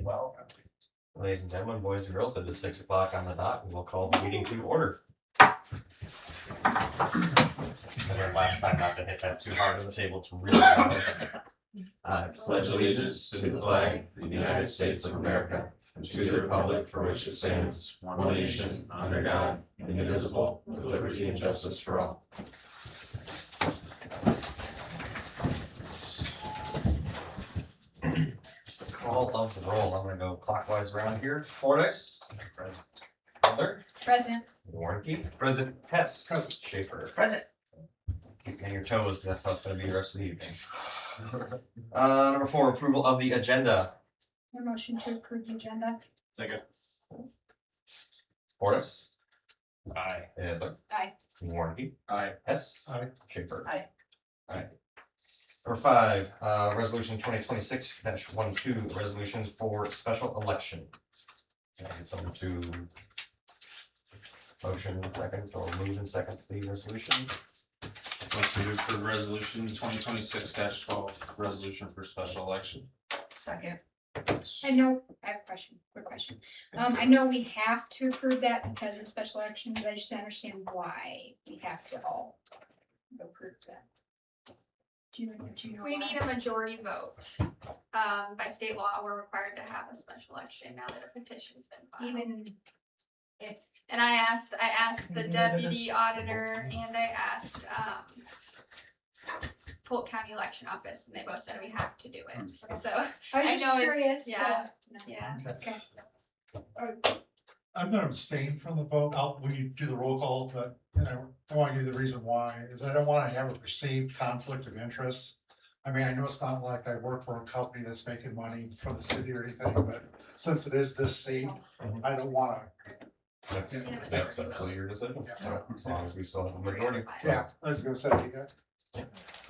well. Ladies and gentlemen, boys and girls, it is 6 o'clock on the dot, and we'll call the meeting to order. I learned last time not to hit that too hard on the table. It's really hard. I pledge allegiance to the flag of the United States of America and to the republic for which it stands, one nation, under God, indivisible, with liberty and justice for all. Call of the roll. I'm going to go clockwise around here. Fordyce. Present. Butler. Present. Warnke. Present. Hess. Present. Schaefer. Present. Keep on your toes, but that's how it's going to be the rest of the evening. Number 4, approval of the agenda. Your motion to approve the agenda. Second. Fordyce. Aye. Butler. Aye. Warnke. Aye. Hess. Aye. Schaefer. Aye. Aye. Number 5, resolution 2026-12, resolution for special election. Can I get someone to motion second or move and second the resolution? Motion to approve resolution 2026-12, resolution for special election. Second. I know, I have a question, quick question. I know we have to approve that because in special elections, but I just don't understand why we have to all approve that. Do you know We why? need a majority vote. By state law, we're required to have a special election now that a petition's been filed. Even if, And I asked the deputy auditor and I asked, Polk County Election Office, and they both said we have to do it. So, I was I just know it's- curious. yeah. so- yeah. Okay. I'm gonna abstain from the vote. We do the roll call, but I want to give you the reason why, is I don't want to have a perceived conflict of interest. I mean, I know it's not like I work for a company that's making money for the city or anything, but since it is this seat, I don't want to. That's Yeah. absolutely your decision, so as long as we still have a majority. Yeah, I was gonna say, you got.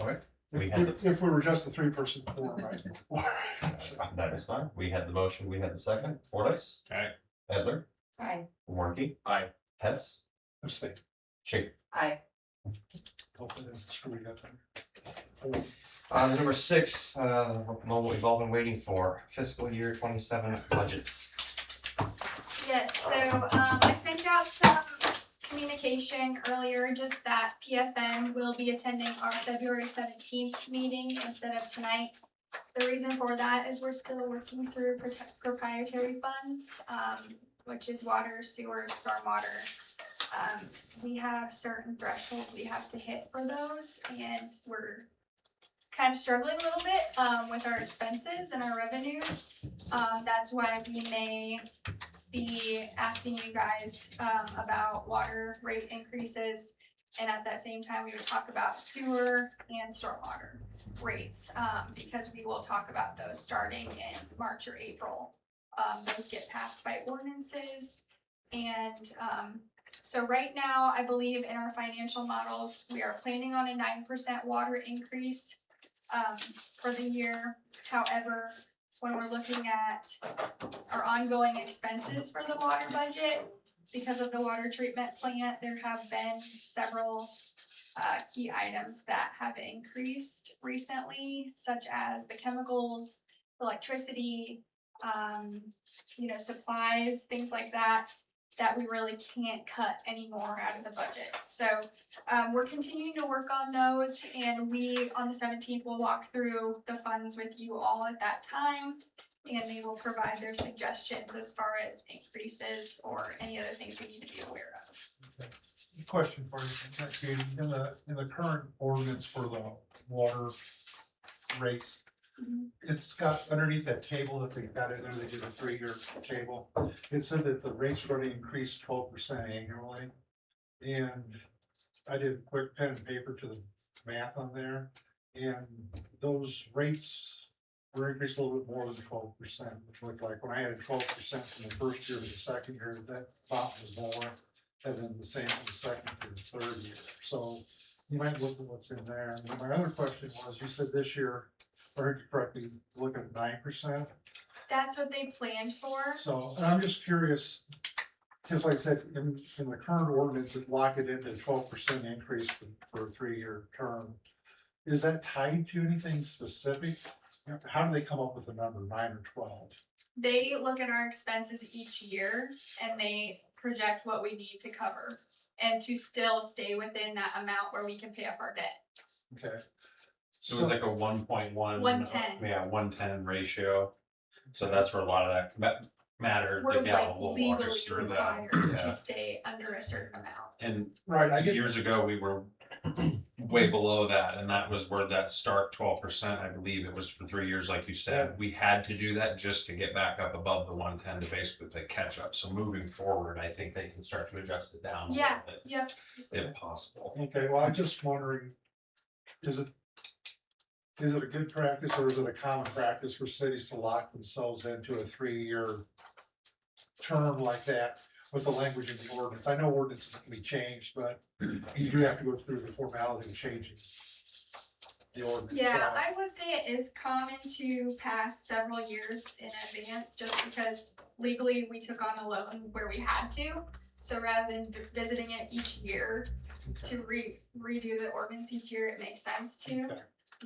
Okay. We had If we were just a 3-person quorum, right? That is fine. We had the motion, we had the second. Fordyce. Aye. Edler. Aye. Warnke. Aye. Hess. Abstain. Schaefer. Aye. Hopefully that's screwy up there. Number 6, the moment we've all been waiting for, fiscal year 27 budgets. Yes, so I sent out some communication earlier, just that PFN will be attending our February 17th meeting instead of tonight. The reason for that is we're still working through proprietary funds, which is water, sewer, stormwater. We have certain thresholds we have to hit for those, and we're kind of struggling a little bit with our expenses and our revenues. That's why we may be asking you guys about water rate increases, and at that same time we would talk about sewer and stormwater rates, because we will talk about those starting in March or April. Those get passed by ordinances, and so right now I believe in our financial models we are planning on a 9% water increase for the year. However, when we're looking at our ongoing expenses for the water budget, because of the water treatment plant, there have been several key items that have increased recently, such as the chemicals, electricity, supplies, things like that, that we really can't cut anymore out of the budget. So we're continuing to work on those, and we, on the 17th, will walk through the funds with you all at that time, and they will provide their suggestions as far as increases or any other things we need to be aware of. Question for you, in the current ordinance for the water rates, it's got underneath that table that they've got in there, they did a 3-year table. It said that the rates were going to increase 12% annually. And I did a quick pen and paper to the math on there. And those rates were increased a little bit more than 12%, which looked like when I had 12% from the first year to the second year, that bump was more. And then the same from the second to the third year. So you might look at what's in there. And then my other question was, you said this year, if I heard you correctly, looking at 9%. That's what they planned for. So, and I'm just curious, because like I said, in the current ordinance, it locked it into 12% increase for a 3-year term. Is that tied to anything specific? How do they come up with the number 9 or 12? they look at our expenses each year and they project what we need to cover and to still stay within that amount where we can pay off our debt. Okay. It was like a 1.1. 110. Yeah, 110 ratio. So that's where a lot of that mattered. We're The like gal will walk legally us through required that. to Yeah. stay under a certain amount. And Right, I get, years ago, we were way below that, and that was where that start 12%, I believe it was for 3 years, like you said. Yeah. We had to do that just to get back up above the 110 to basically play catch up. So moving forward, I think they can start to adjust it down a little Yeah, bit, yep. if possible. okay, well, I'm just wondering, is it a good practice or is it a common practice for cities to lock themselves into a 3-year term like that with the language in the ordinance? I know ordinances can be changed, but you do have to go through the formality of changing the ordinance. Yeah, So, I would say it is common to pass several years in advance, just because legally we took on a loan where we had to. So rather than visiting it each year okay, to redo the ordinance each year, it makes sense to. okay.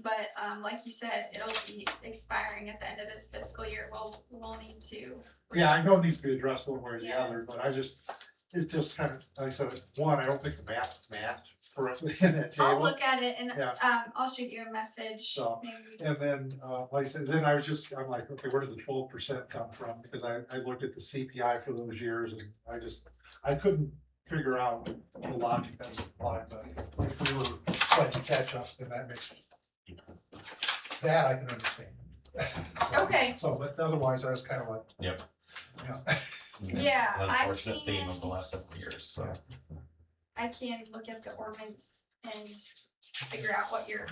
But like you said, it'll be expiring at the end of this fiscal year. We'll need to. Yeah, I know it needs to be addressed one way or the Yeah. other, but it just kind of, like I said, one, I don't think the math correctly in that I'll table. look at it and Yeah. I'll shoot you a message. So, maybe. And then, like I said, then I'm like, okay, where did the 12% come from? Because I looked at the CPI for those years and I couldn't figure out the logic that was applied, but if we were playing catch up, then that makes, that I can understand. So- Okay. So, but otherwise I was kind of like. Yep. Yeah. Yeah, I Unfortunate theme of the can- last several years, so. I can look at the ordinance and figure out what you're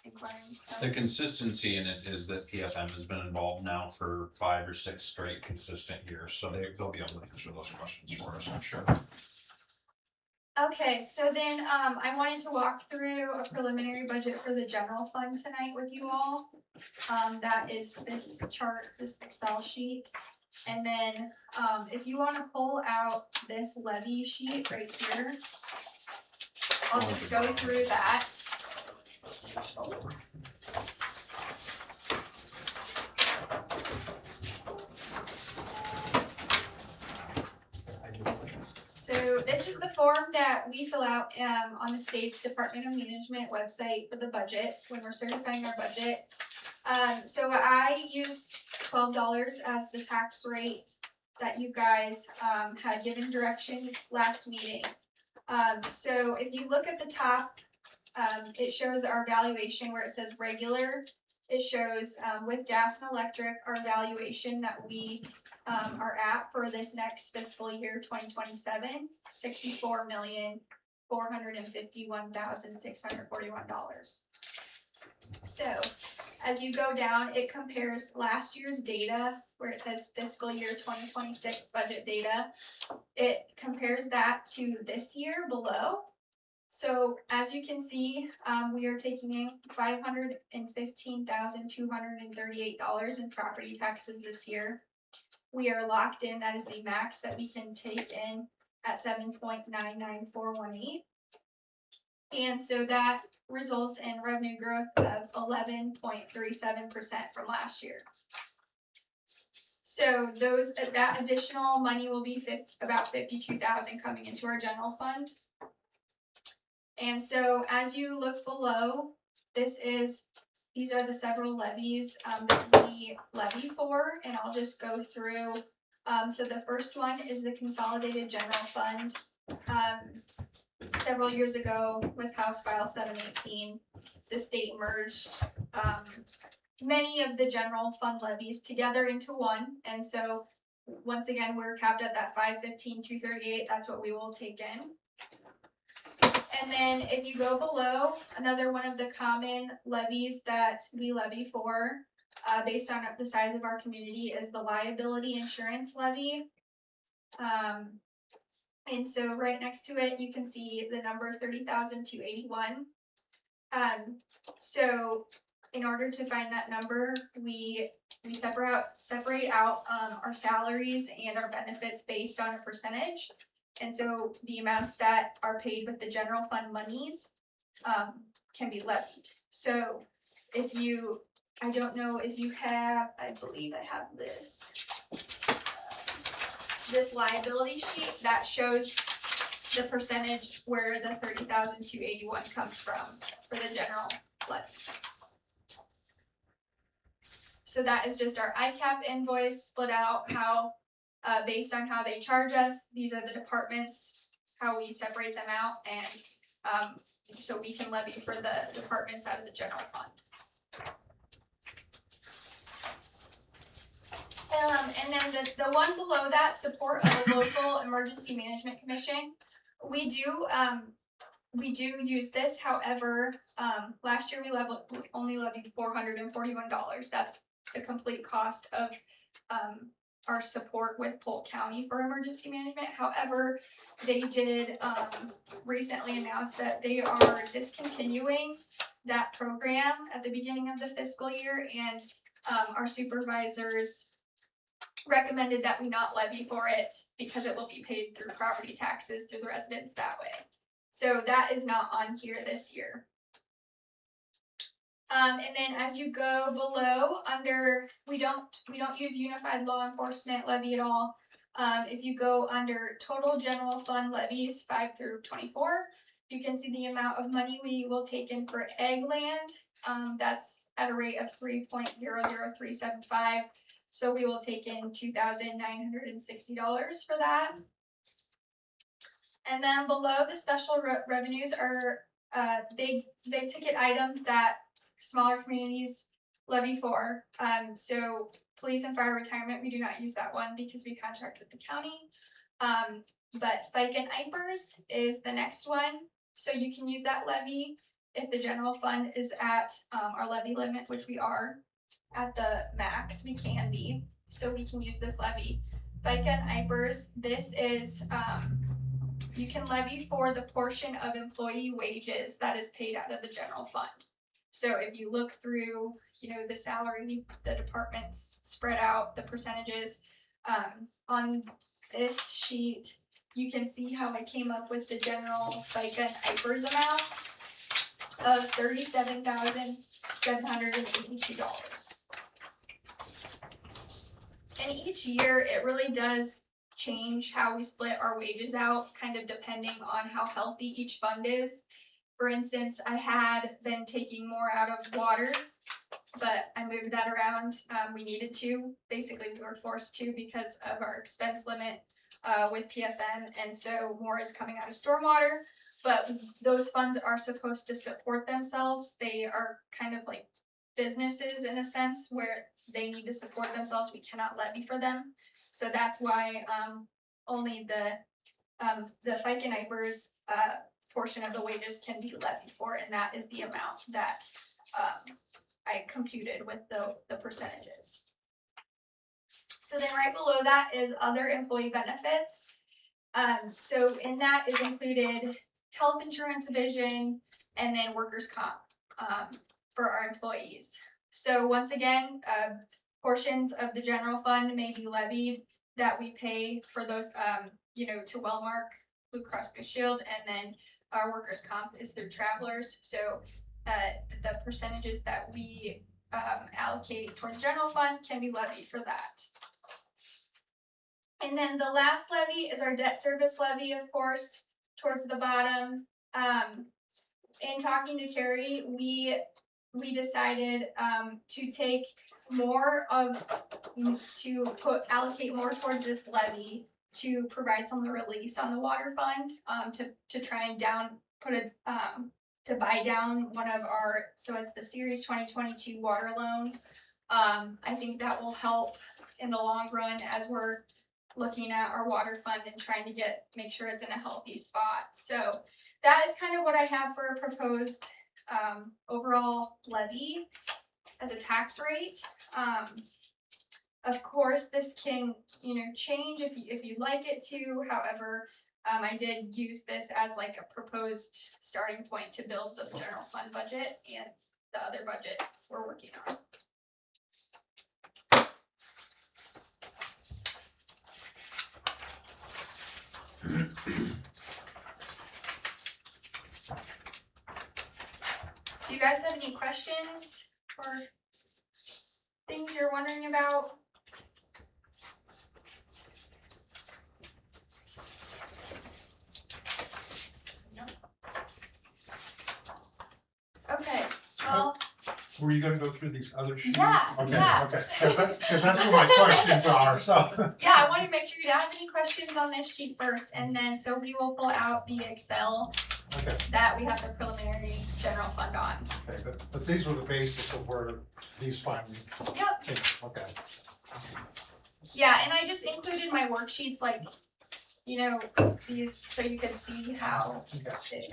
inquiring. So. The consistency in it is that PFM has been involved now for 5 or 6 straight consistent years, so they'll be able to answer those questions for us, I'm sure. Okay, so then I wanted to walk through a preliminary budget for the general fund tonight with you all. That is this chart, this Excel sheet. And then if you want to pull out this levy sheet right here, I'll just go through that. So this is the form that we fill out on the state's Department of Management website for the budget when we're certifying our budget. So I used $12 as the tax rate that you guys had given direction last meeting. So if you look at the top, it shows our valuation where it says regular. It shows with gas and electric, our valuation that we are at for this next fiscal year, 2027, $64,451,641. So as you go down, it compares last year's data where it says fiscal year 2026 budget data. It compares that to this year below. So as you can see, we are taking in $515,238 in property taxes this year. We are locked in, that is the max that we can take in at 7.99418. And so that results in revenue growth of 11.37% from last year. So that additional money will be about $52,000 coming into our general fund. And so as you look below, these are the several levies that we levy for, and I'll just go through. So the first one is the Consolidated General Fund. Several years ago with House File 718, the state merged many of the general fund levies together into one, and so once again we're capped at that $515,238. That's what we will take in. And then if you go below, another one of the common levies that we levy for, based on the size of our community, is the liability insurance levy. And so right next to it, you can see the number 30,281. So in order to find that number, we separate out our salaries and our benefits based on a percentage. And so the amounts that are paid with the general fund monies can be levied. So if you I don't know if you have, I believe I have this. This liability sheet that shows the percentage where the 30,281 comes from for the general levy. So that is just our ICAP invoice split out how, based on how they charge us, these are the departments, how we separate them out, and so we can levy for the departments out of the general fund. And then the one below that, support of the local emergency management commission. We do use this, however, last year we only levied $441. That's the complete cost of our support with Polk County for emergency management. However, they did recently announce that they are discontinuing that program at the beginning of the fiscal year, and our supervisors recommended that we not levy for it because it will be paid through property taxes through the residents that way. So that is not on here this year. And then as you go below under, we don't use unified law enforcement levy at all. If you go under total general fund levies 5 through 24, you can see the amount of money we will take in for ag land. That's at a rate of 3.00375. So we will take in $2,960 for that. And then below the special revenues are big ticket items that smaller communities levy for. So police and fire retirement, we do not use that one because we contract with the county. But FICA and IPERS is the next one. So you can use that levy if the general fund is at our levy limit, which we are at the max, we can be. So we can use this levy. FICA and IPERS, this is, you can levy for the portion of employee wages that is paid out of the general fund. So if you look through, the salary, the departments spread out, the percentages, on this sheet, you can see how I came up with the general FICA and IPERS amount of $37,782. And each year, it really does change how we split our wages out, kind of depending on how healthy each fund is. For instance, I had been taking more out of water, but I moved that around. We needed to. Basically, we were forced to because of our expense limit with PFM, and so more is coming out of stormwater. But those funds are supposed to support themselves. They are kind of like businesses in a sense where they need to support themselves. We cannot levy for them. So that's why only the FICA and IPERS portion of the wages can be levied for, and that is the amount that I computed with the percentages. So then right below that is other employee benefits. So in that is included health insurance, vision, and then workers' comp for our employees. So once again, portions of the general fund may be levied that we pay for those, to Wellmark, Blue Cross Blue Shield, and then our workers' comp is through travelers. So the percentages that we allocate towards general fund can be levied for that. And then the last levy is our debt service levy, of course, towards the bottom. In talking to Carrie, we decided to take more allocate more towards this levy to provide some release on the water fund, to try and to buy down one of our, so it's the Series 2022 water loan. I think that will help in the long run as we're looking at our water fund and trying to make sure it's in a healthy spot. So that is kind of what I have for a proposed overall levy as a tax rate. Of course, this can change if you like it to. However, I did use this as like a proposed starting point to build the general fund budget and the other budgets we're working on. Do you guys have any questions or things you're wondering about? No. Okay, well, Were you gonna go through these other sheets? Yeah, Okay, yeah. okay, cause that's where my questions are, so. yeah, I wanted to make sure you have any questions on this sheet first, and then, so we will pull out the Excel Okay, that we have the preliminary general fund on. okay, but these were the basis of where these finally Yep, came, okay. yeah, and I just included my worksheets, like, you know, these, so you can see how Okay. it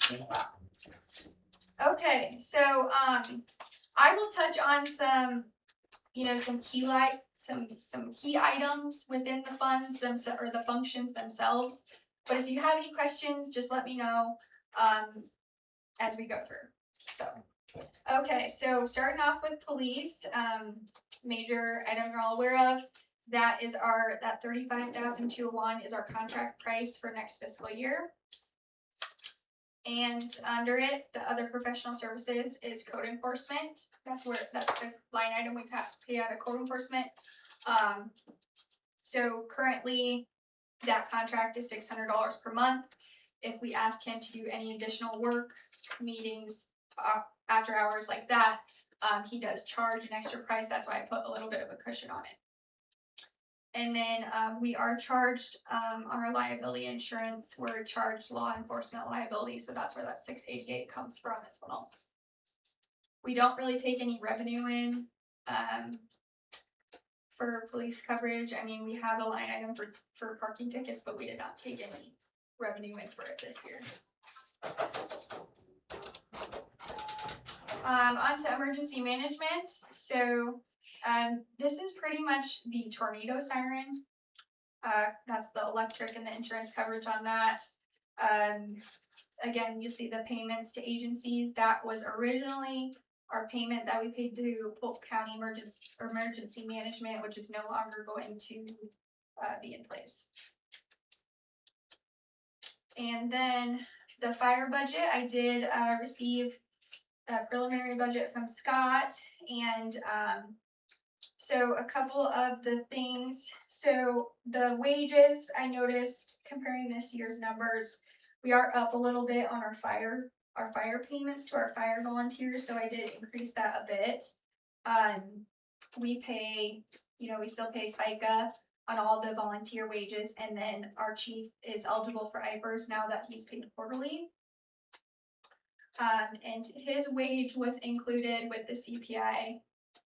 came about. Okay, so, I will touch on some, you know, some key items within the funds themselves, or the functions themselves. But if you have any questions, just let me know, as we go through. So, okay, so starting off with police, major item you're all aware of, that $35,201 is our contract price for next fiscal year. And under it, the other professional services is code enforcement. That's the line item we have to pay out of code enforcement. So currently that contract is $600 per month. If we ask him to do any additional work, meetings, after hours like that, he does charge an extra price. That's why I put a little bit of a cushion on it. And then we are charged on our liability insurance. We're charged law enforcement liability, so that's where that $688 comes from as well. We don't really take any revenue in for police coverage. I mean, we have a line item for parking tickets, but we did not take any revenue in for it this year. Onto emergency management. So this is pretty much the tornado siren. That's the electric and the insurance coverage on that. Again, you see the payments to agencies. That was originally our payment that we paid to Polk County Emergency Management, which is no longer going to be in place. And then the fire budget, I did receive a preliminary budget from Scott, and so a couple of the things. So the wages, I noticed comparing this year's numbers, we are up a little bit on our fire payments to our fire volunteers, so I did increase that a bit. We pay, you know, we still pay FICA on all the volunteer wages, and then our chief is eligible for IFRS now that he's paid quarterly. And his wage was included with the CPI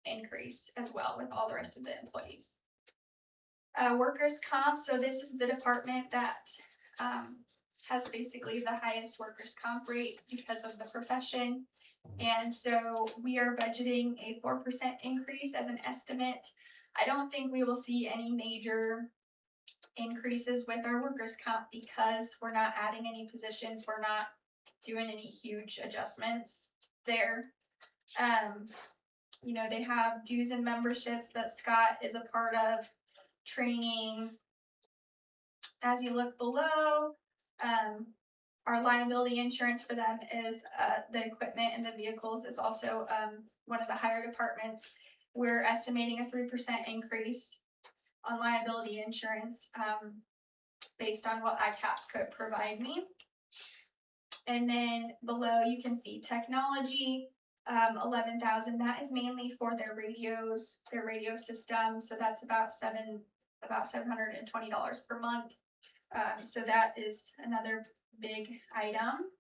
increase as well with all the rest of the employees. Workers' comp, so this is the department that has basically the highest workers' comp rate because of the profession. And so we are budgeting a 4% increase as an estimate. I don't think we will see any major increases with our workers' comp because we're not adding any positions. We're not doing any huge adjustments there. You know, they have dues and memberships that Scott is a part of, training. As you look below, our liability insurance for them is the equipment and the vehicles is also one of the higher departments. We're estimating a 3% increase on liability insurance based on what ICAP could provide me. And then below you can see technology, 11,000. That is mainly for their radios, their radio system. So that's about $720 per month. So that is another big item.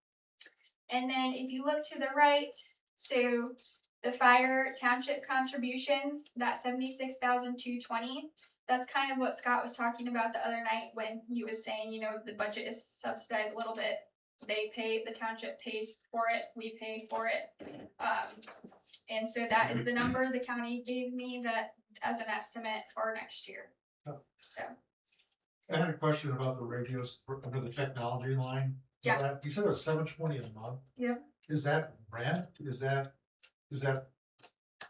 And then if you look to the right, so the fire township contributions, that $76,220. That's kind of what Scott was talking about the other night when he was saying, you know, the budget is subsidized a little bit. They pay, the township pays for it, we pay for it. And so that is the number the county gave me that as an estimate for next year. So. I had a question about the radios under the technology line. Yeah. You said it was $720 a month. Yep. Is that rent? Is that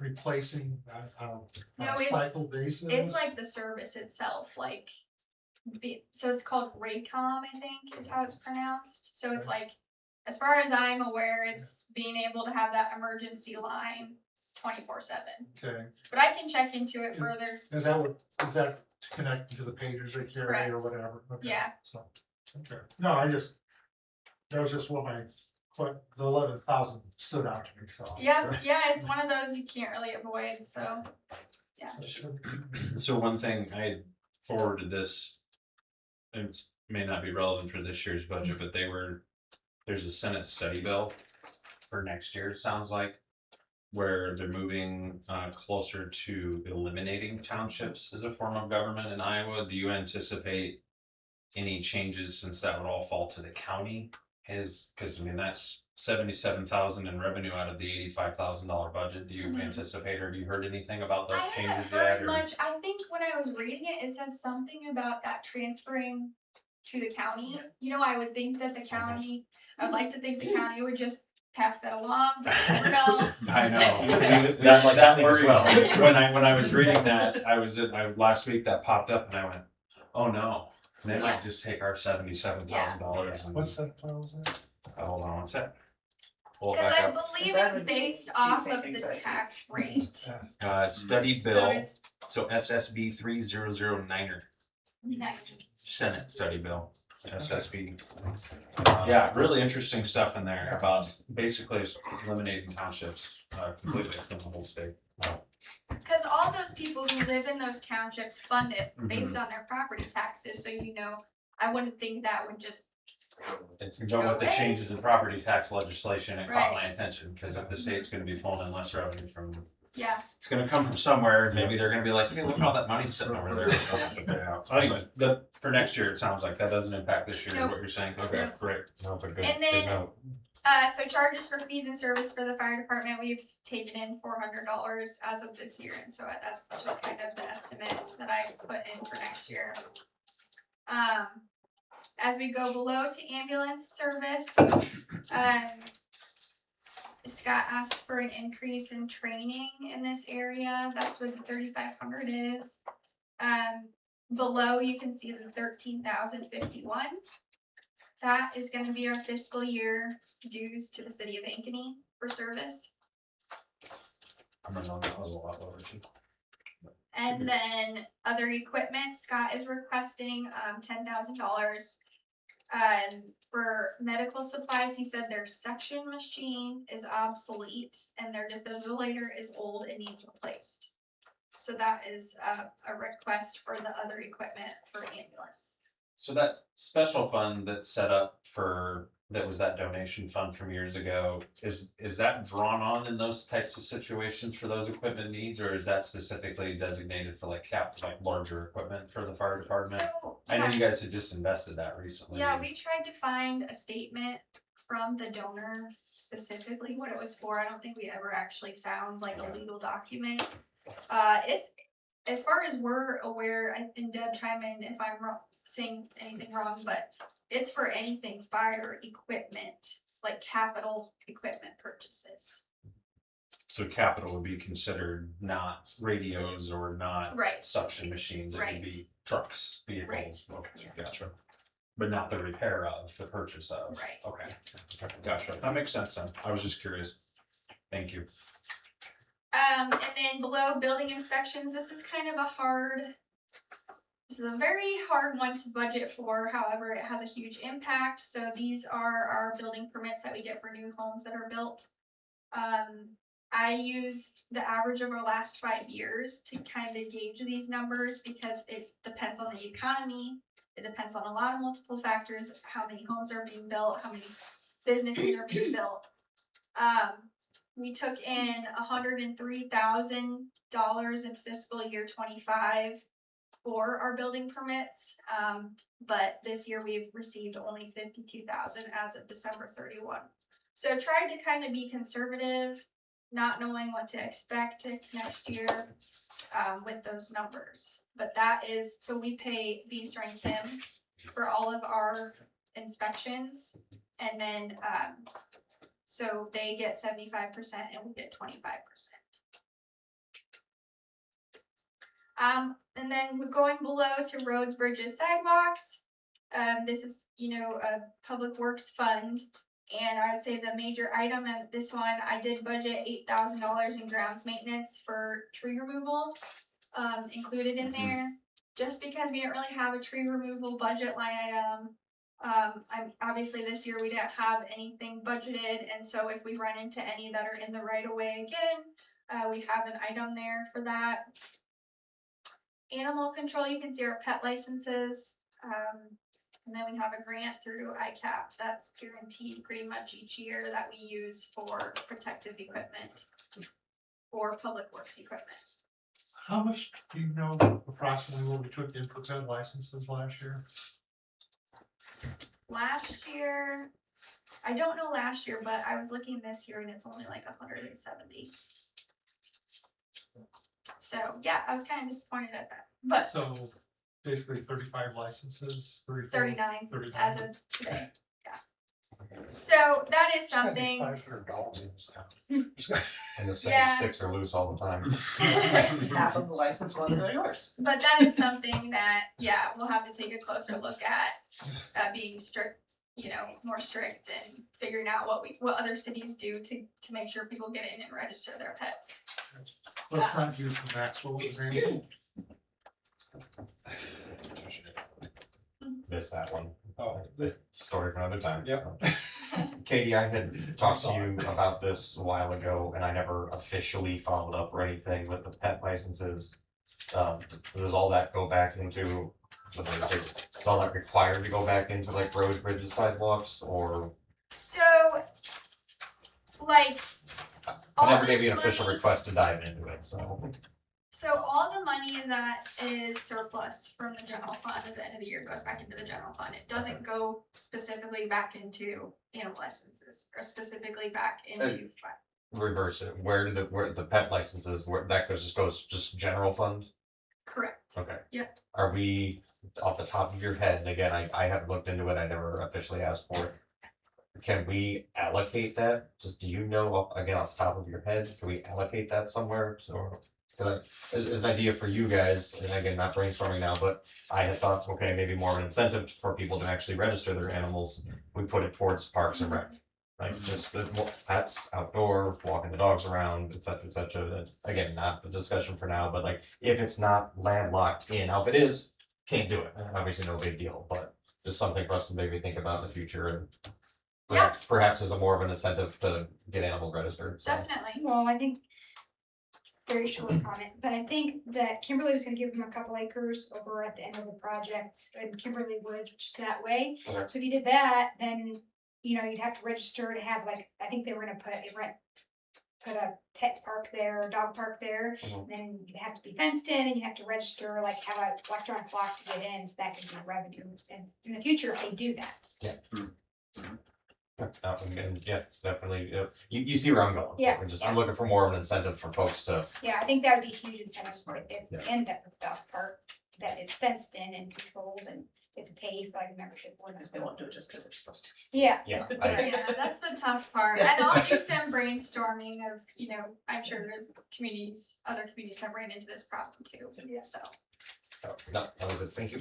replacing on No, a cycle basis? It's like the service itself, like, so it's called Raycom, I think is how it's pronounced. So it's like, as far as I'm aware, it's being able to have that emergency line 24/7. Okay, But I can check into it further. is that connected to the pagers they carry or Correct. whatever? Okay, Yeah. So, okay, no, that was just what the 11,000 stood out to me, so. Yeah, it's one of those you can't really avoid, so. So one thing I forwarded this, it may not be relevant for this year's budget, but there's a Senate study bill for next year, it sounds like, where they're moving closer to eliminating townships as a form of government in Iowa. Do you anticipate any changes, since that would all fall to the county? Because I mean, that's 77,000 in revenue out of the $85,000 budget. Do you Mhm. anticipate, or have you heard anything about those I haven't changes heard yet? Or much. I think when I was reading it, it says something about that transferring to the county. You know, I would think that the county, I'd like to think the county would just pass that along, but you never know. I know. That's like that that as worries well. me. When I was reading that, last week that popped up and I went, oh no, they Yeah. might just take our $77,000 and What's that, what was that? hold on one sec. Pull it Because back I up. believe That it's would based two off of things, the I see. tax rate. Study So bill, it's so SSB 3009er, nice. Senate study bill, SSB. Um, Yeah, really interesting stuff in there Yeah. about basically eliminating townships completely from the whole state. Because all those people who live in those townships fund it based Mm-hmm. on their property taxes, so I wouldn't think that would just, It's go with the away. changes in property tax legislation, it caught Right. my attention, because if the state's gonna be pulling in less revenue from, yeah. it's gonna come from somewhere, maybe they're gonna be like, hey, look at all that money sitting over there. So anyway, for next year, it sounds like that doesn't impact this year, is what you're saying, okay, Nope. great. No, but good, And good then- note. So charges for fees and service for the fire department, we've taken in $400 as of this year, and so that's just kind of the estimate that I put in for next year. As we go below to ambulance service, Scott asked for an increase in training in this area. That's what the 3,500 is. Below you can see the 13,051. That is going to be our fiscal year dues to the city of Ankeny for service. I'm gonna know that was a lot lower too. And then other equipment, Scott is requesting $10,000. For medical supplies, he said their suction machine is obsolete and their defibrillator is old and needs replaced. So that is a request for the other equipment for ambulance. So that special fund that's set up that was that donation fund from years ago, is that drawn on in those types of situations for those equipment needs, or is that specifically designated for like larger equipment for the fire department? So I know you guys had just invested that recently. yeah, we tried to find a statement from the donor specifically what it was for. I don't think we ever actually found like a legal document. It's, as far as we're aware, and Deb chime in if I'm saying anything wrong, but it's for anything fire equipment, like capital equipment purchases. So capital would be considered not radios or not Right. suction machines, it would Right. be trucks, vehicles, okay, Yes. gotcha. But not the repair of, the purchase of. Right. Okay, gotcha, that makes sense then, I was just curious. Thank you. And then below building inspections, this is a very hard one to budget for, however, it has a huge impact. So these are our building permits that we get for new homes that are built. I used the average of our last 5 years to kind of gauge these numbers because it depends on the economy. It depends on a lot of multiple factors, how many homes are being built, how many businesses are being built. We took in $103,000 in fiscal year 25 for our building permits, but this year we've received only 52,000 as of December 31. So tried to kind of be conservative, not knowing what to expect next year with those numbers. But that is, so we pay V-String Kim for all of our inspections, and then so they get 75% and we get 25%. And then we're going below to roads, bridges, sidewalks. This is, a public works fund, And I would say the major item in this one, I did budget $8,000 in grounds maintenance for tree removal, included in there. Just because we didn't really have a tree removal budget line item. Obviously this year we didn't have anything budgeted, and so if we run into any that are in the right of way again, we have an item there for that. Animal control, you can see our pet licenses. And then we have a grant through ICAP that's guaranteed pretty much each year that we use for protective equipment or public works equipment. How much do you know approximately what we took in for pet licenses last year? Last year, I don't know last year, but I was looking this year and it's only like 170. So yeah, I was kind of disappointed at that, but So basically 35 licenses, 34? 39 39. as of today, yeah. So that is something. $500 in this town. And the same Yeah. 6 are loose all the time. Half of the license ones are yours. But that is something that, yeah, we'll have to take a closer look at, being strict, more strict and figuring out what other cities do to make sure people get in and register their pets. Let's not use the Maxwell example. Missed that one. Oh, Story for another time. Yep. Katie, I had talked to you about this a while ago and I never officially followed up or anything with the pet licenses. Does all that go back into, is all that required to go back into like roads, bridges, sidewalks, or? So, like, I all never gave this you an official money- request to dive into it, so. So all the money that is surplus from the general fund at the end of the year goes back into the general fund. It doesn't go specifically back into animal licenses or specifically back into. Reverse it, where the pet licenses, where that goes just general fund? Correct. Okay. Yep. Are we, off the top of your head, and again, I haven't looked into it, I never officially asked for it. Can we allocate that? Just, do you know, again, off the top of your head, can we allocate that somewhere, so? Cause as an idea for you guys, and again, not brainstorming now, but I had thought, okay, maybe more of an incentive for people to actually register their animals, we put it towards parks and rec. Like just pets outdoor, walking the dogs around, et cetera, et cetera. Again, not the discussion for now, but like if it's not landlocked in, now if it is, can't do it. Obviously, no big deal, but just something for us to maybe think about in the future and Yeah. perhaps as a more of an incentive to get animals registered. So. Definitely. Well, I think, very short comment, but I think that Kimberly was gonna give them a couple acres over at the end of the project in Kimberly Woods, which is that way. Okay. So if you did that, then, you'd have to register to have like, I think they were gonna put a pet park there, dog park there. Mhm. Then you'd have to be fenced in and you have to register, like have a electronic clock to get in, so that could be revenue. And in the future, if they do that. Yeah, definitely. You see where I'm going. Yeah, I'm looking for more of an incentive for folks to. Yeah, I think that would be a huge incentive if Yeah. they end up with a dog park that is fenced in and controlled and it's a pay for like a membership. Because they won't do it just because they're supposed to. Yeah. Yeah. Yeah, that's the tough part. And I'll do some brainstorming of, I'm sure there's other communities have ran into this problem too. So. No, that was it. Thank you.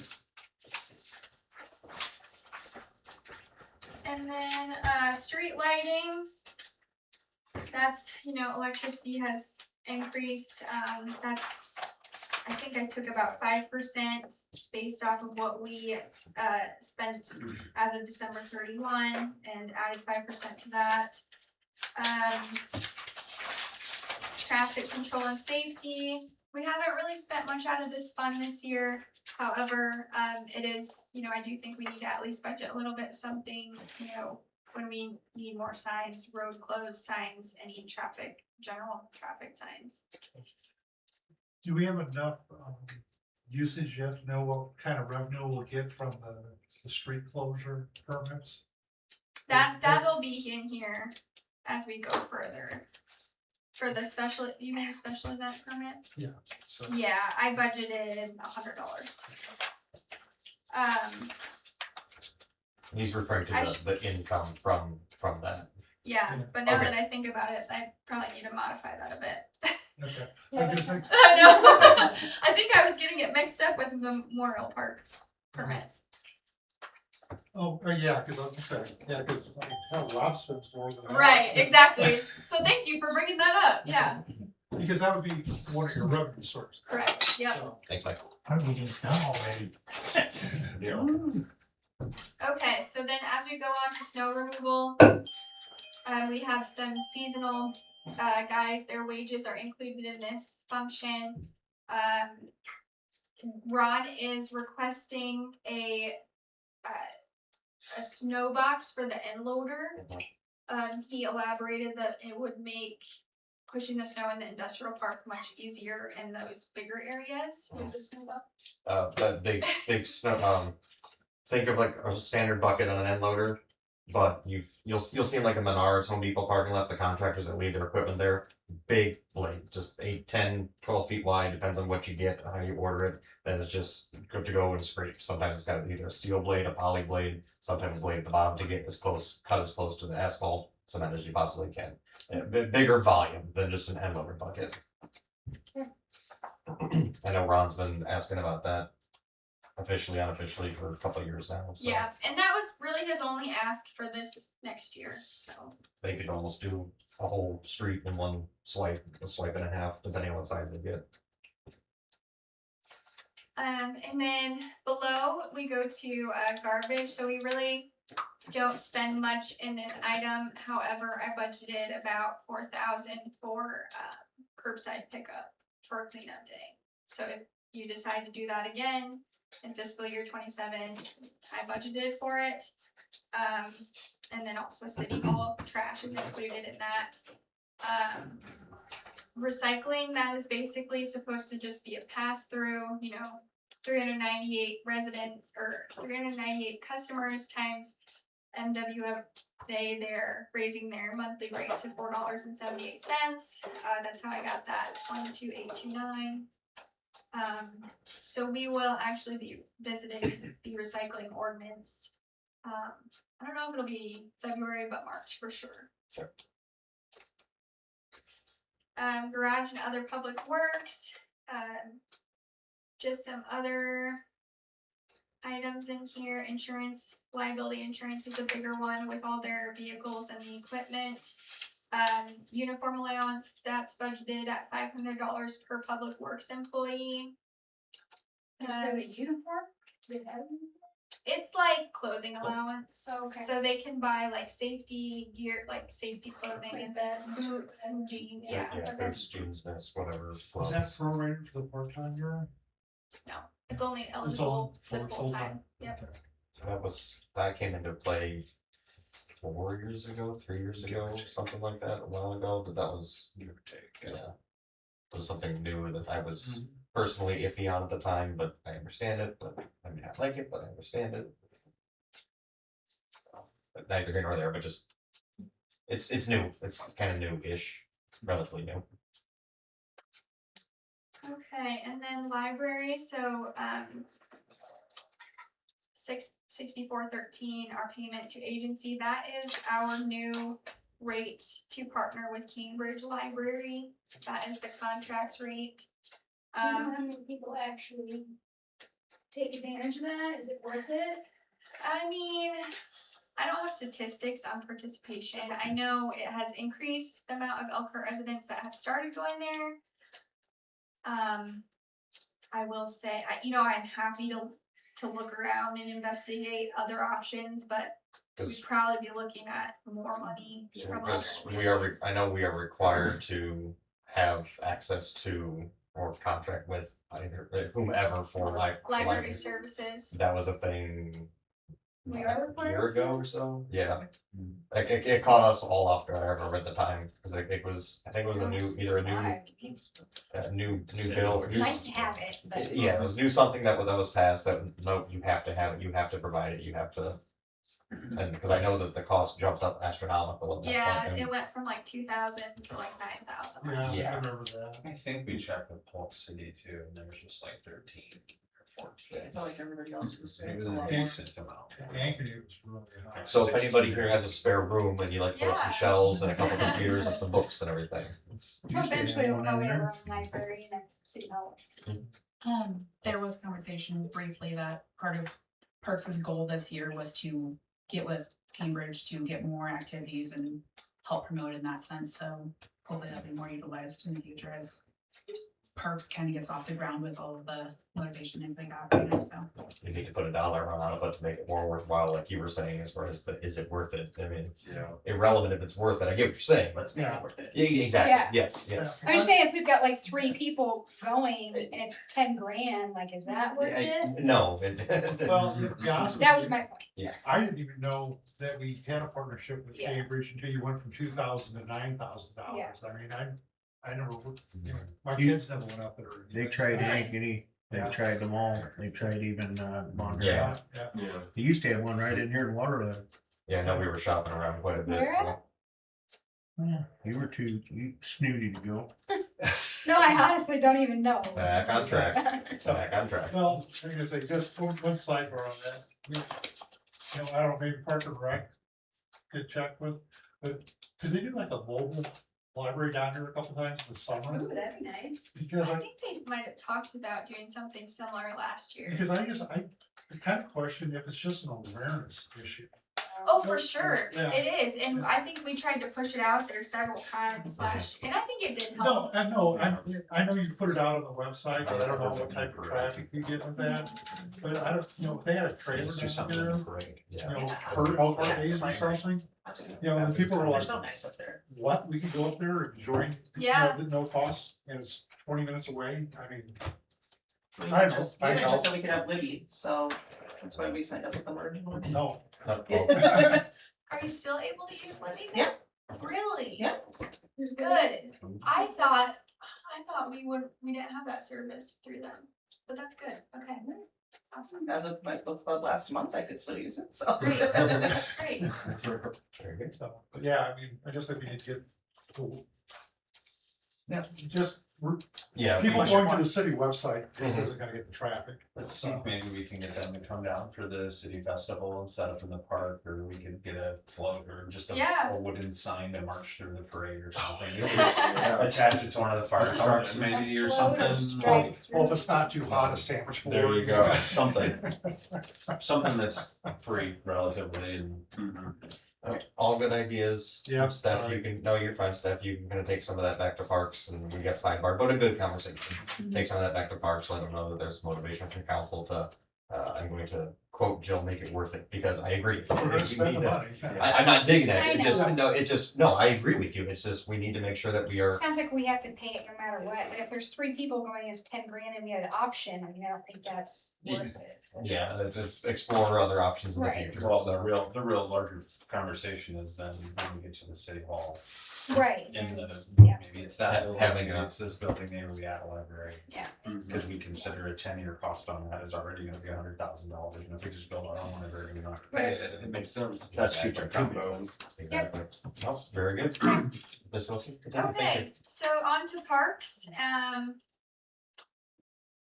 And then, street lighting. That's, electricity has increased, I think I took about 5% based off of what we, spent as of December 31 and added 5% to that. Traffic control and safety, we haven't really spent much out of this fund this year. However, it is, I do think we need to at least budget a little bit something, when we need more signs, road closed signs, any general traffic signs. Do we have enough usage yet to know what kind of revenue we'll get from the street closure permits? That'll be in here as we go further. For the you mean special event permits? Yeah. So Yeah, I budgeted $100. He's referring to I the income from that. Yeah, Yeah. but now Okay. that I think about it, I probably need to modify that a bit. okay. I guess I, Oh no, I think I was getting it mixed up with the Memorial Park permits. Oh, yeah, cause I was gonna say, yeah, cause I mean, hell, Rob spends more than I. Right, exactly. So thank you for bringing that up. Yeah, Because that would be one of your revenue sources. correct. Yep. So, Thanks, Mike. Our meeting's done already. Okay, so then as we go on to snow removal, we have some seasonal guys. Their wages are included in this function. Ron is requesting a snow box for the end loader. He elaborated that it would make pushing the snow in the industrial park much easier in those bigger areas. What's a snow box? That big snow, think of like a standard bucket on an end loader, but you'll see them like in Menards, Home Depot parking lots, the contractors that leave their equipment there. Big blade, just 8, 10, 12 feet wide, depends on what you get, how you order it. That is just good to go and scrape. Sometimes it's got either a steel blade, a poly blade, sometimes a blade at the bottom to get cut as close to the asphalt cement as you possibly can. A bit bigger volume than just an end loader bucket. I know Ron's been asking about that officially, unofficially for a couple of years now. So Yeah, and that was really his only ask for this next year. So they could almost do a whole street in one swipe, a swipe and a half, depending on what size they get. and then below we go to garbage. So we really don't spend much in this item. However, I budgeted about 4,000 for curbside pickup for cleanup day. So if you decide to do that again in fiscal year 27, I budgeted for it. And then also city hall trash is included in that. Recycling, that is basically supposed to just be a pass through, 398 residents or 398 customers times MWF, they're raising their monthly rate to $4.78. That's how I got that 22,829. So we will actually be visiting the recycling ordinance. I don't know if it'll be February, but March for sure. Sure. Garage and other public works. Just some other items in here. Insurance, liability insurance is a bigger one with all their vehicles and the equipment. Uniform allowance, that's budgeted at $500 per public works employee. Is there a uniform? Do they have a uniform? It's like clothing allowance. Oh, okay. So they can buy like safety gear, like safety clothing, Like and vests, boots and jeans. Yeah. Boots, jeans, vests, whatever. Is that prorated for the part-time girl? No, it's only It's eligible all for for full time. full-time? Yep. Okay. That came into play 4 years ago, 3 years ago, something like that, a while ago. That was give or take. Yeah, it was something new that I was personally iffy on at the time, but I understand it. But I mean, I like it, but I understand it. But neither here nor there. But just it's new. It's kind of new-ish, relatively new. Okay, and then library, so 6413, our payment to agency, that is our new rate to partner with Cambridge Library. That is the contract rate. Do you know how many people actually take advantage of that? Is it worth it? I mean, I don't have statistics on participation. I know it has increased the amount of Elkhart residents that have started going there. I will say, I'm happy to look around and investigate other options, but we'd probably be looking at more money from other Because communities. I know we are required to have access to or contract with either whomever for Library services. That was a thing We are a required year ago to? or so. Yeah, like it caught us all off guard. I remember at the time because it was I think it was a new bill. Or It's new, nice to have it, but. yeah, it was new something that was passed that no, you have to have it. You have to provide it. You have to. And because I know that the cost jumped up astronomical at that Yeah, point. it went from like 2,000 to like 9,000. Yeah, Yeah. I remember that. I think we checked with Polk City too, and there was just like 13 or 14. I felt like everybody else was It doing was a a lot. decent amount. Ankeny was really high. So if anybody here has a spare room and you like put up some Yeah. shelves and a couple computers and some books and everything. Well, eventually we'll probably have our own library and a city hall. There was conversation briefly that part of Parks' goal this year was to get with Cambridge to get more activities and help promote in that sense, so hopefully that'll be more utilized in the future as Parks kind of gets off the ground with all of the motivation and things like that, right now, so. You need to put a dollar amount on it to make it more worthwhile, like you were saying, as far as is it worth it? I mean, it's irrelevant if it's worth it. I get what you're saying. Let's make it worth it. Yeah, exactly. Yeah. Yes. I'm just saying, if we've got like 3 people going and it's 10 grand, like, is that worth it? No. Well, to be honest with That was you, my point. I didn't even know that we had a partnership with Yeah. Cambridge until you went from $2,000 to $9,000. Yeah. I mean, I never, my kids never went up there. They tried Ankeny, they Yeah. tried them all, they tried even, Montreal. Yeah. Yeah. They used to have one right in here in Waterloo. Yeah, no, we were shopping around quite a bit. Where? So. Yeah, you snooty to go. No, I honestly don't even know. Back on track. Back on track. Well, I'm gonna say, just one sidebar on that. You know, I don't know, maybe Park and Rec could check with, but could they do like a mobile library down here a couple times in the summer? Ooh, that'd be nice. Because I I, think they might have talked about doing something similar last year. because I kind of question if it's just an awareness issue. Oh, for sure, Yeah. it is, and I think we tried to push it out there several times last, and I think it did help. No, I know you put it out on the website, but I don't know what type of traffic you get with that. But I don't, you know, if they had a trailer Let's do down something here, in the parade. you Yeah. know, for Elkhart Yeah, days or library. something, Absolutely. you know, and people were They're like, so nice up there. what, we could go up there and join, Yeah. at no cost, and it's 20 minutes away, I mean, We I had know, just, I we had just know. so we could have Libby, so that's why we signed up with them originally. no. Are you still able to use Libby? Yeah. Really? Yeah. Good, I thought we didn't have that service through them, but that's good, okay. Awesome, As of my book club last month, I could still use it, so. great, great. Very good. So, but yeah, I mean, I just think we need to get, Yeah. just, Yeah. people we- going to the city website just Mhm. isn't gonna get the traffic. Let's see if maybe we can get them to come down for the city festival and set up in the park, or we could get a float or just Yeah. a wooden sign to march through the parade or something. Attach it to one of the fire trucks maybe or something. Well, if it's not too hot, a sandwich board. There you go, something that's free relatively and. All good ideas. Yeah, Steph, sorry. you can, no, you're fine, Steph, you can kind of take some of that back to Parks and we got sidebar, but a good conversation. Take some of that back to Parks, let them know that there's motivation from council to, I'm going to quote Jill, make it worth it, because I agree. We're gonna We spend the need to- money. I'm not digging at I it, it just, know. no, I agree with you, it's just, we need to make sure that we are, Sounds like we have to pay it no matter what. If there's 3 people going, it's 10 grand and we have the option, I mean, I don't think that's worth it. yeah, just explore other options in the Right. future. Well, the real larger conversation is then when we get to the city hall. Right. In the, Yeah. maybe it's that building, Having maybe a- it's this building, maybe we add a library. Yeah. Cause we consider a 10-year cost on that is already gonna be $100,000, and if we just build our own, they're gonna not. Right. It makes sense. That's Exactly. future That makes combo. sense. Exactly. Oh, very good. Ms. Wilson, continue, thank you. Okay, so on to parks,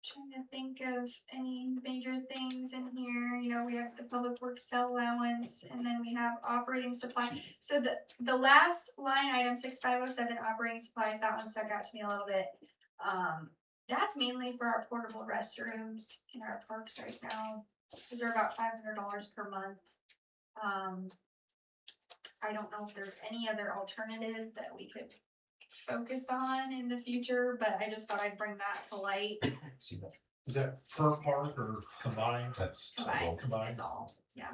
trying to think of any major things in here, you know, we have the public works cell allowance, and then we have operating supply. So the last line item, 6507 operating supplies, that one stuck out to me a little bit. That's mainly for our portable restrooms in our parks right now, those are about $500 per month. I don't know if there's any other alternative that we could focus on in the future, but I just thought I'd bring that to light. See that? Is that per park or combined? That's. Combined. It's all, yeah.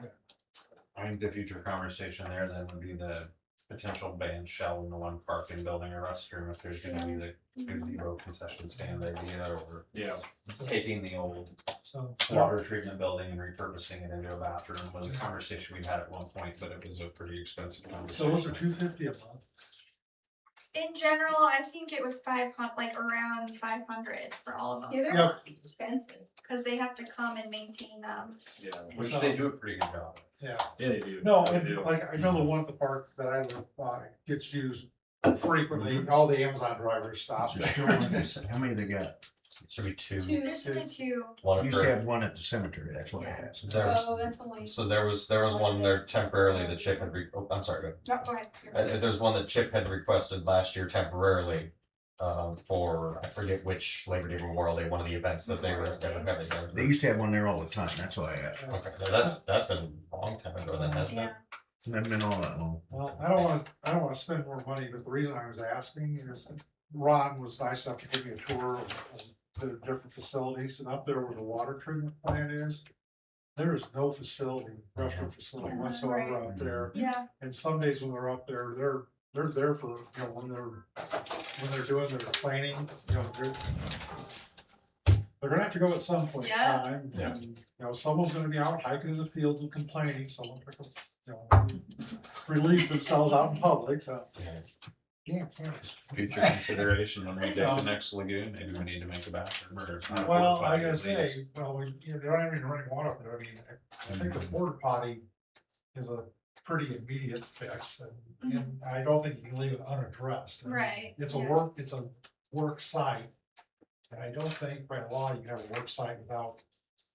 I think the future conversation there then would be the potential ban shell in the one park and building a restroom, if there's gonna be the gazebo concession stand idea, or taking the old So, water treatment building and repurposing it into a bathroom was a conversation we had at one point, but it was a pretty expensive so conversation. those are $250 a month. In general, I think it was 500, like around 500 for all of Yeah, them, they're Yep. expensive. cause they have to come and maintain them. Yeah, which they do a pretty good job. Yeah. Yeah, they do. No, and like, I know the one at the park that I live by gets used frequently, all the Amazon drivers stop. So still on this, how many they got? Should be two. There's only 2. One Used to occurred. have one at the cemetery, that's what I asked. There's, Oh, that's only, so there was one there temporarily that Chip had, oh, I'm sorry, go ahead. no, go ahead. There's one that Chip had requested last year temporarily, for, I forget which Labor Day Memorial Day, one of the events that they were having there. They used to have one there all the time, that's why I asked. Okay, now that's been a long time ago then, hasn't it? It hasn't been all that long. Well, I don't wanna spend more money, but the reason I was asking is that Ron was nice enough to give me a tour of the different facilities, and up there where the water treatment plant is, there is no facility, restaurant facility Yeah, whatsoever right. up there. Yeah, And some days when they're up there, they're there for, you know, when they're doing their planning, you know, they're gonna have to go at some point in Yeah. time. Yeah. And, you know, someone's gonna be out hiking in the fields and complaining, someone, you know, relieve themselves out in public, so. Yeah. Yeah. Future consideration when we get to next lagoon, maybe we need to make a bathroom or. Well, I gotta say, well, they don't have any running water up there, I mean, I think the porta potty is a pretty immediate fix, and I don't think you can leave it unaddressed. I mean, Right, It's yeah. it's a work site, and I don't think by law you can have a work site without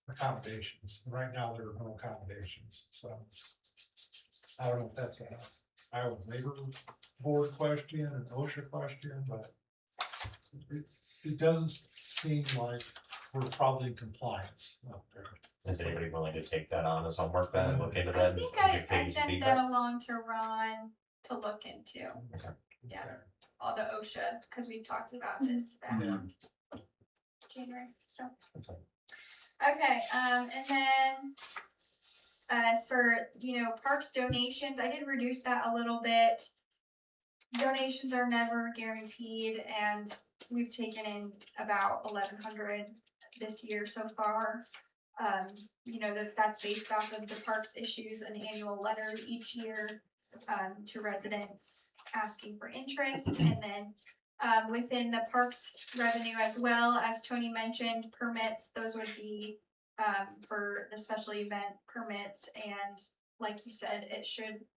accommodations. Right now, there are no accommodations, so. I don't know if that's a Iowa Labor Board question, an OSHA question, but it doesn't seem like we're probably in compliance up there. Is anybody willing to take that on as homework then and look into that? I think and I give Katie some sent feedback? that along to Ron to look into, Yeah. Okay. all the OSHA, because we talked about this back Yeah. in January, so. Okay. Okay, and then, for, parks donations, I did reduce that a little bit. Donations are never guaranteed, and we've taken in about 1,100 this year so far. That's based off of the parks issues an annual letter each year to residents asking for interest, and then within the parks revenue as well, as Tony mentioned, permits, those would be for the special event permits, and like you said,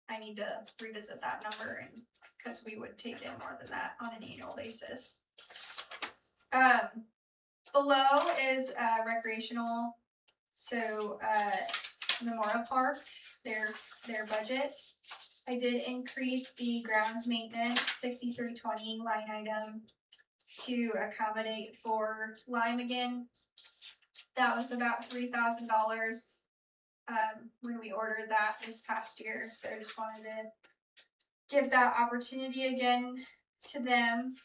I need to revisit that number, and because we would take in more than that on an annual basis. Below is recreational, so Memorial Park, their budget. I did increase the grounds maintenance 6320 line item to accommodate for Lime again. That was about $3,000 when we ordered that this past year, so just wanted to give that opportunity again to them.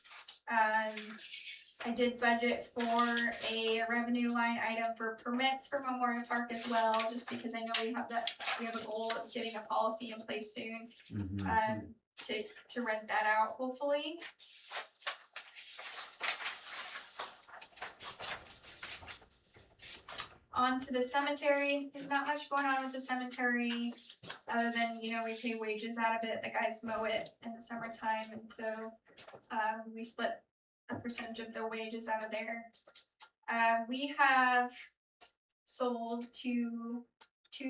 I did budget for a revenue line item for permits for Memorial Park as well, just because I know we have a goal of getting a policy in place soon, to rent that out, hopefully. On to the cemetery. There's not much going on with the cemetery, other than, we pay wages out of it. The guys mow it in the summertime, and so we split a percentage of their wages out of there. We have sold two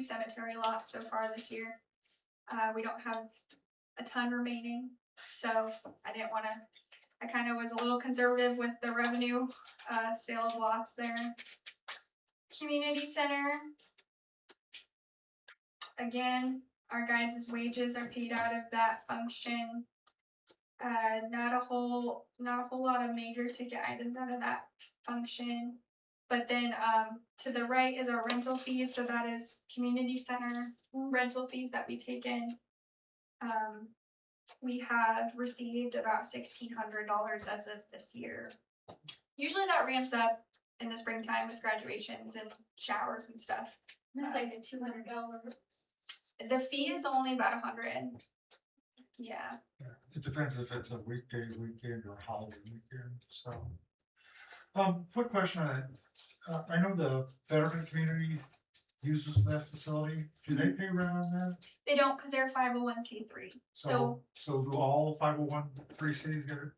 cemetery lots so far this year. We don't have a ton remaining, so I kind of was a little conservative with the revenue sale of lots there. Community center. Again, our guys' wages are paid out of that function. Not a whole lot of major ticket items out of that function. But then to the right is our rental fees, so that is community center rental fees that we take in. We have received about $1,600 as of this year. Usually that ramps up in the springtime with graduations and showers and stuff. That's like a $200. The fee is only about 100. Yeah. It depends if it's a weekday, weekend, or holiday weekend, so. Quick question on that. I know the veteran community uses that facility. Do they pay rent on that? They don't, because they're 501c3. So So do all 501(c)(3) cities get it?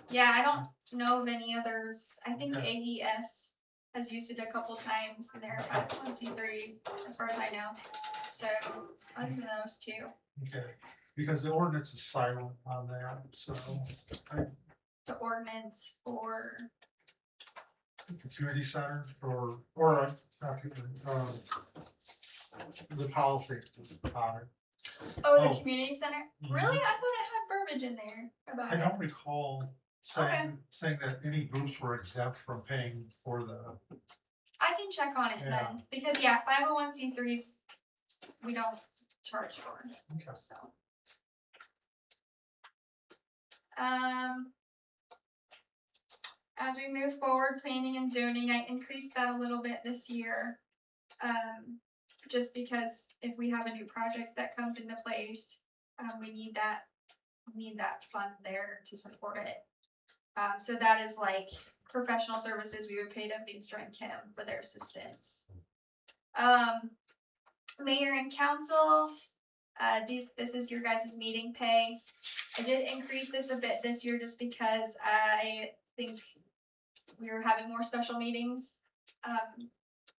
yeah, I don't know of any others. I think Okay. AES has used it a couple times, and they're 501c3 as far as I know. So other than those two. Okay, because the ordinance is silent on that, so The ordinance for the community center or not the policy on it. the Oh. community center. Mhm. Really? I thought it had verbiage in there about I it. don't recall saying that any groups were exempt from paying for the, I can check on it Yeah. then, because yeah, 501c3s, we don't charge for, okay. so. Um. As we move forward, planning and zoning, I increased that a little bit this year. Just because if we have a new project that comes into place, we need that fund there to support it. So that is like professional services, we would pay to Bingstra and Kim for their assistance. Mayor and council, this is your guys' meeting pay. I did increase this a bit this year just because I think we were having more special meetings,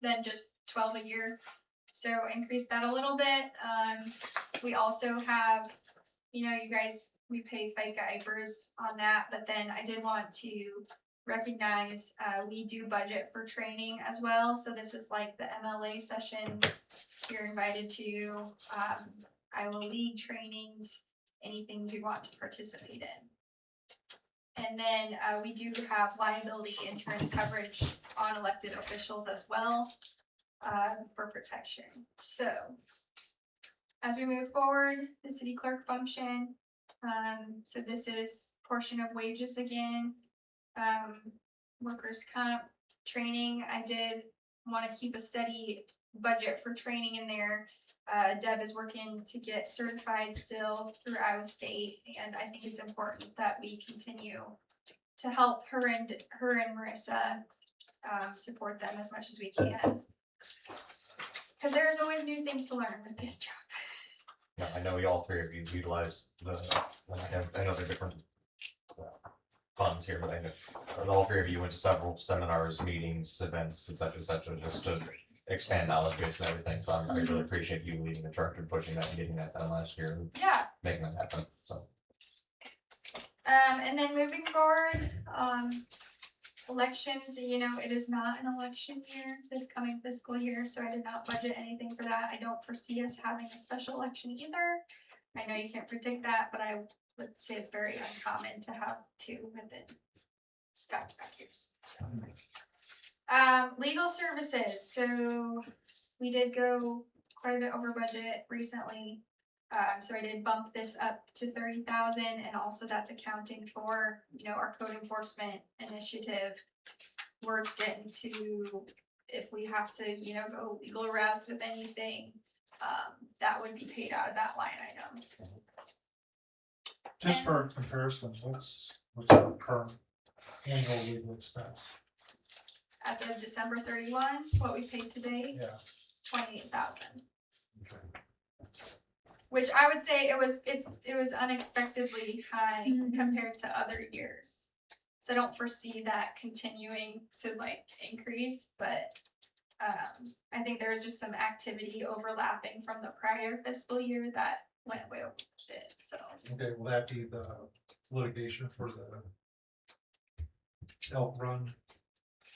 than just 12 a year. So increase that a little bit. We also have, you guys, we pay FICA IFRS on that, but then I did want to recognize, we do budget for training as well. So this is like the MLA sessions you're invited to, Iowa League trainings, anything you want to participate in. And then we do have liability insurance coverage on elected officials as well, for protection. So as we move forward, the city clerk function, so this is portion of wages again, workers' comp training. I did want to keep a steady budget for training in there. Deb is working to get certified still through Iowa State, and I think it's important that we continue to help her and Marissa, support them as much as we can. Cause there's always new things to learn with this job. Yeah, I know all three of you utilize I know they're different funds here, but I know all three of you went to several seminars, meetings, events, et cetera, just to expand knowledge base and everything. So I really appreciate you leading the charge and pushing that and getting that done last year and Yeah. making that happen, so. And then moving forward, elections, it is not an election year this coming fiscal year, so I did not budget anything for that. I don't foresee us having a special election either. I know you can't predict that, but I would say it's very uncommon to have two within back-to-back years. Legal services, so we did go quite a bit over budget recently. So I did bump this up to 30,000, and also that's accounting for, our code enforcement initiative. We're getting to, if we have to, go legal routes with anything, that would be paid out of that line item. Just for comparison, what's our current annual legal expense? As of December 31, what we paid today, Yeah. 28,000. Okay. Which I would say it was unexpectedly high compared to other years. So I don't foresee that continuing to increase, but I think there was just some activity overlapping from the prior fiscal year that went way over budget, so. Okay, will that be the litigation for the Elk Run?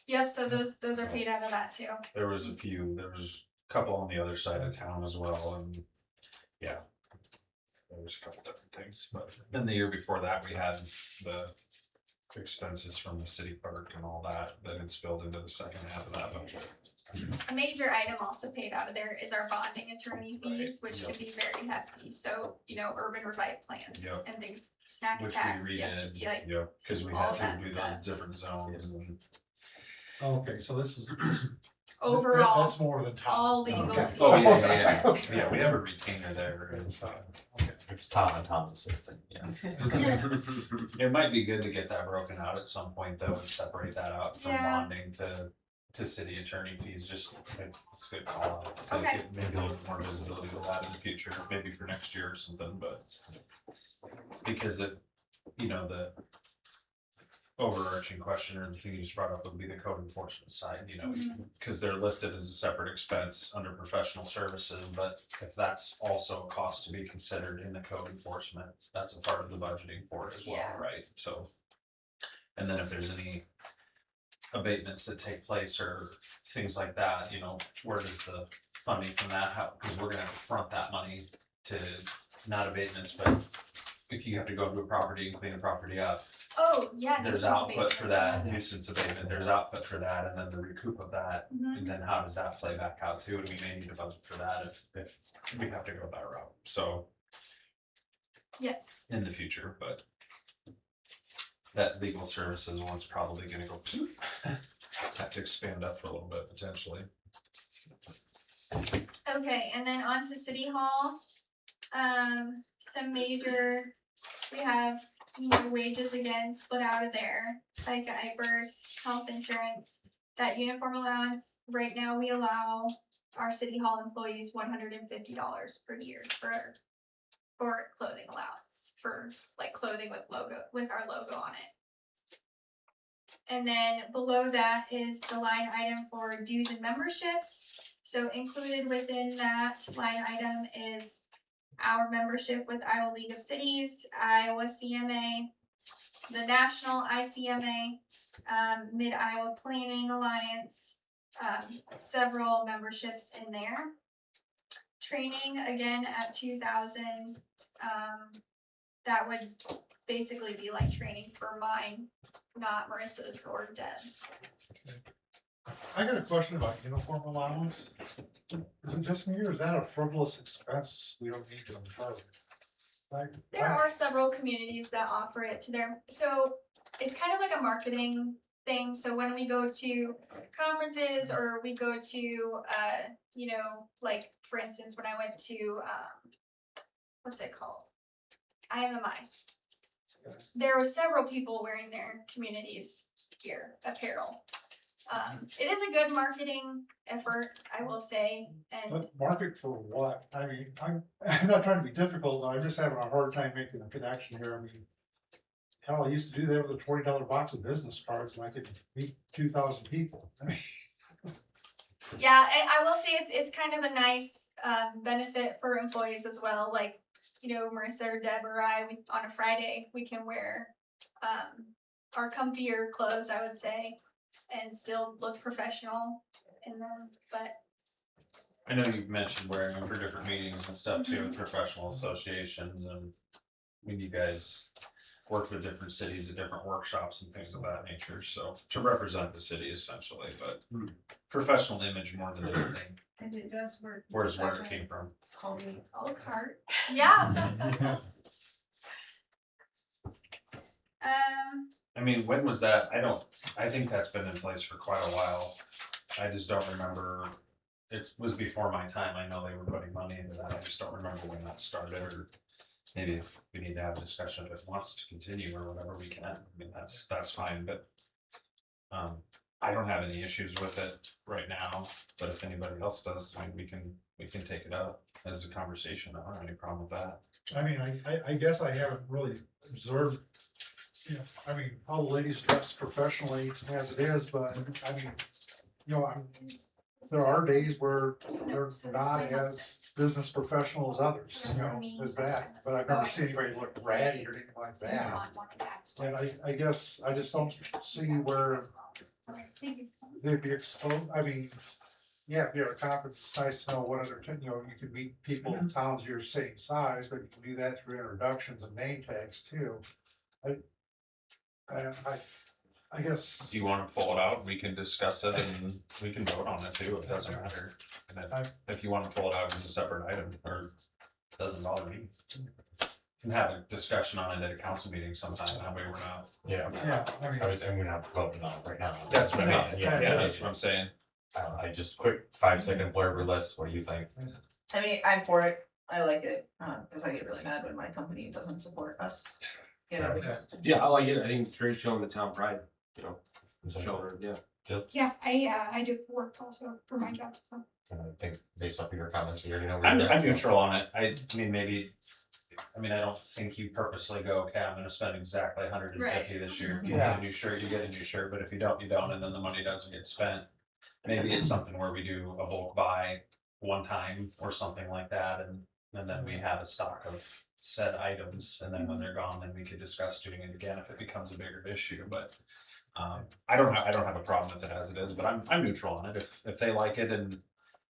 Yep, so those are paid out of that too. There was a couple on the other side of town as well, and yeah. There was a couple different things, but then the year before that, we had the expenses from the city clerk and all that had spilled into the second half of that budget. A major item also paid out of there is our bonding attorney fees, Right, which yep. can be very hefty, so, urban revive plans Yep. and things, snack Which attack, we yes, redid, yeah, yeah, cause we all had that to do stuff. those different zones and. Okay, so this is overall, that's more than top. all legal Okay. fees. Oh, yeah. Okay. Yeah, we have a retainer there and Okay. It's Tom and Tom's assistant, yeah. it might be good to get that broken out at some point though and separate that out from Yeah. bonding to city attorney fees, just, it's a good call out. To Okay. get maybe a little more visibility to that in the future, maybe for next year or something, but. Because the overarching question or the thing you just brought up would be the code enforcement side, cause they're listed as a separate expense under professional services, but if that's also a cost to be considered in the code enforcement, that's a part of the budgeting for it as well, Yeah. right? So. And then if there's any abatements that take place or things like that, where does the funding from that, cause we're gonna have to front that money to, not abatements, but if you have to go to a property and clean a property up, Oh, yeah. there's nuisance output for abatement, that, nuisance abatement, there's output for that, and then the recoup of that. Mhm. And then how does that play back out too? And we may need to budget for that if we have to go that route, so Yes, in the future, but. That legal services one's probably gonna go, have to expand up a little bit potentially. okay, and then on to City Hall. Some major, we have more wages again split out of there, like IPERS, health insurance, that uniform allowance. Right now, we allow our City Hall employees $150 per year for clothing allowance, for like clothing with our logo on it. And then below that is the line item for dues and memberships. So included within that line item is our membership with Iowa League of Cities, Iowa CMA, the National ICMA, Mid-Iowa Planning Alliance, several memberships in there. Training again at 2,000. That would basically be like training for mine, not Marissa's or Deb's. I got a question about uniform allowance. Is it just me or is that a frivolous expense we don't need to incur? Like, There are several communities that offer it to their, so it's kind of like a marketing thing. So when we go to conferences or we go to, like for instance, when I went to, what's it called? IMMI. There were several people wearing their community's gear, apparel. It is a good marketing effort, I will say, and But market for what? I mean, I'm not trying to be difficult, I'm just having a hard time making a connection here. I mean, hell, I used to do that with a $20 box of business cards and I could meet 2,000 people. I mean, yeah, I will say it's kind of a nice benefit for employees as well. Like, Marissa or Deb or I, on a Friday, we can wear our comfier clothes, I would say, and still look professional in them. But I know you've mentioned wearing them for different meetings and stuff too, with professional associations, and when you guys work with different cities at different workshops and things of that nature, so to represent the city essentially, but professional image more than anything, And it does work. where's where it came from. Call me Elkhart. yeah. I mean, when was that? I think that's been in place for quite a while. I just don't remember, it was before my time, I know they were putting money into that, I just don't remember when that started, or maybe if we need to have a discussion if it wants to continue or whatever, we can, I mean, that's fine, but I don't have any issues with it right now, but if anybody else does, I mean, we can take it up as a conversation, I don't have any problem with that. I mean, I guess I haven't really observed, I mean, all the ladies dress professionally as it is, but I mean, there are days where they're not as business professional as others, as that, but I've never seen anybody look ratty or anything like that. And I guess I just don't see where they'd be exposed, I mean, yeah, if you're at a conference, it's nice to know what other, you could meet people in towns your same size, but you can do that through introductions and name tags too. I guess. Do you wanna pull it out, we can discuss it and we can vote on it too, it doesn't matter. And if you wanna pull it out as a separate item, or it doesn't bother me. Can have a discussion on it at a council meeting sometime, that way we're not. Yeah, I mean, I was, and we're not voting on it right now. That's what I mean, Yeah, yeah, that's what I'm saying. I just quick 5-second blurb list, what do you think? I mean, I'm for it, I like it, cause I get really mad when my company doesn't support us. Yeah, I like it. I think it's great showing the town pride, showing, yeah. Yeah, I do work also for my job, so. I think based off of your comments, we already know. I'm where you're at, so- neutral on it, I mean, maybe, I don't think you purposely go, okay, I'm gonna spend exactly 150 this year. If you get a new shirt, you get a new shirt, but if you don't, you don't, and then the money doesn't get spent. Maybe it's something where we do a bulk buy one time or something like that, and then we have a stock of said items, and then when they're gone, then we could discuss doing it again if it becomes a bigger issue, but I don't have a problem with it as it is, but I'm neutral on it. If they like it and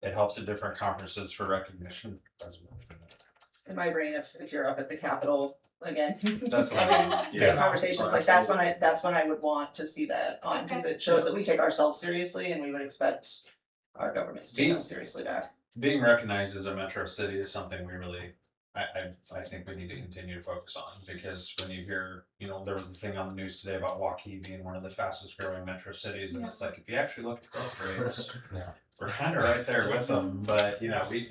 it helps at different conferences for recognition, doesn't matter. in my brain, if you're up at the Capitol again. That's what having Yeah. conversations, like that's when I would want to see that on, because it shows that we take ourselves seriously and we would expect our government to take us seriously back. Being recognized as a metro city is something we really, I think we need to continue to focus on, because when you hear, there was a thing on the news today about Waukee being one of the fastest growing metro cities, and it's like, if you actually look at growth rates, Yeah. we're kind of right there with them, but we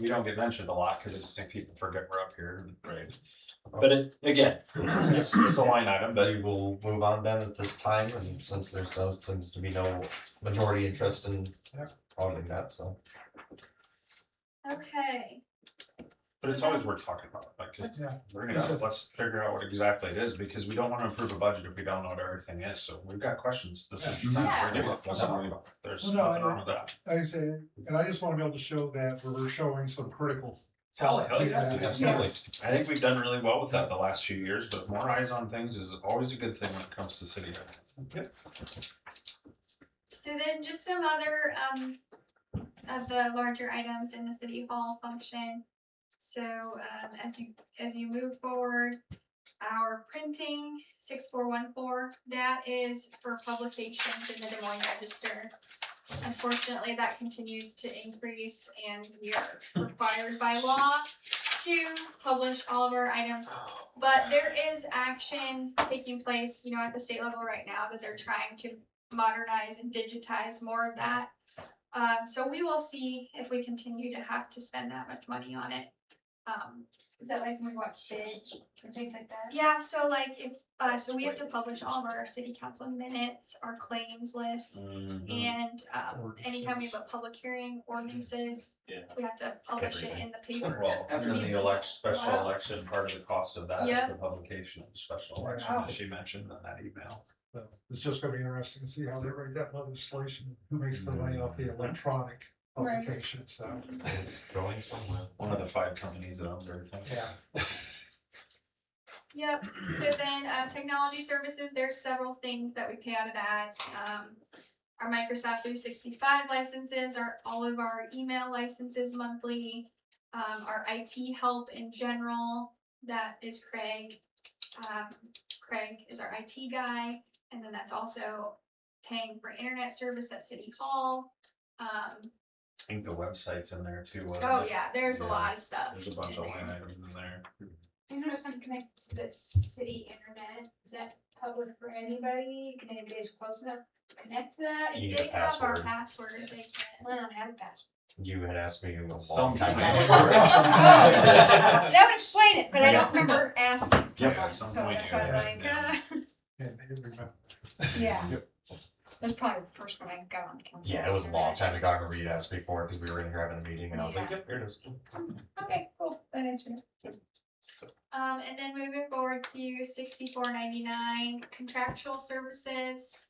don't get mentioned a lot, because I just think people forget we're up here. Right. But again, it's a line item, but We will move on then at this time, and since seems to be no majority interest in auditing that, so. Okay. But it's always worth talking about, like, Yeah. bring it up, let's figure out what exactly it is, because we don't wanna approve a budget if we don't know what everything is, so we've got questions, this is the time to bring it up, there's Well, no, nothing wrong with that. Like I say, and I just wanna be able to show that we're showing some critical Hell, thought. hell to yeah, that. Absolutely. I think we've done really well with that the last few years, but more eyes on things is always a good thing when it comes to city government. So then just some other of the larger items in the city hall function. So as you move forward, our printing 6414, that is for publications in the Des Moines Register. Unfortunately, that continues to increase, and we are required by law to publish all of our items. But there is action taking place, at the state level right now, that they're trying to modernize and digitize more of that. So we will see if we continue to have to spend that much money on it. Is that like when we watch bids and things like that? Yeah, so like if so we have to publish all of our city council minutes, our claims list, and anytime we have a public hearing, ordinances, we have to publish it in the paper. Well, and then the special Wow. election, part of the cost of that is Yep. the publication of the special election, as she mentioned in that email. So it's just gonna be interesting to see how they write that legislation, who makes the money off the electronic Right. publication, so, It's going somewhere. One of the 5 companies that owns everything. yeah. Yep, so then technology services, there's several things that we pay out of that. Our Microsoft 365 licenses, all of our email licenses monthly, our IT help in general, that is Craig. Craig is our IT guy, and then that's also paying for internet service at City Hall. I think the website's in there too. wasn't Oh it? yeah, there's a Yeah, lot of stuff. There's a bunch in of there. line items in there. I noticed I'm connected to the city internet. Is that public for anybody? Can anybody who's close enough connect to that? You If need a they have our password. password, they can. I don't have a password. You had asked me a long Sometime. time ago. That would explain it, but I don't remember asking. Yep. for one, At some So point that's why I was you like, had, And remember, yeah. That's probably the first one I got on the council. Yeah, it was a long time ago. Reed asked me for it because we were in here having a meeting, and I was like, "Yep, here it is." Okay, cool. That answered it. And then moving forward to 6499 contractual services.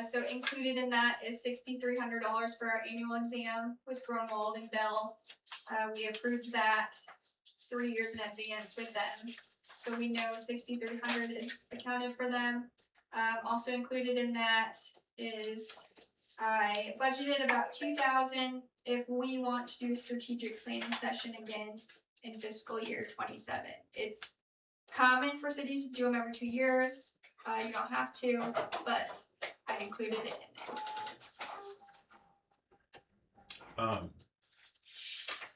So included in that is $6,300 for our annual exam with Grunwald and Bell. We approved that 3 years in advance with them, so we know 6,300 is accounted for them. Also included in that is I budgeted about 2,000 if we want to do a strategic planning session again in fiscal year 27. It's common for cities to do them every 2 years. You don't have to, but I included it in there.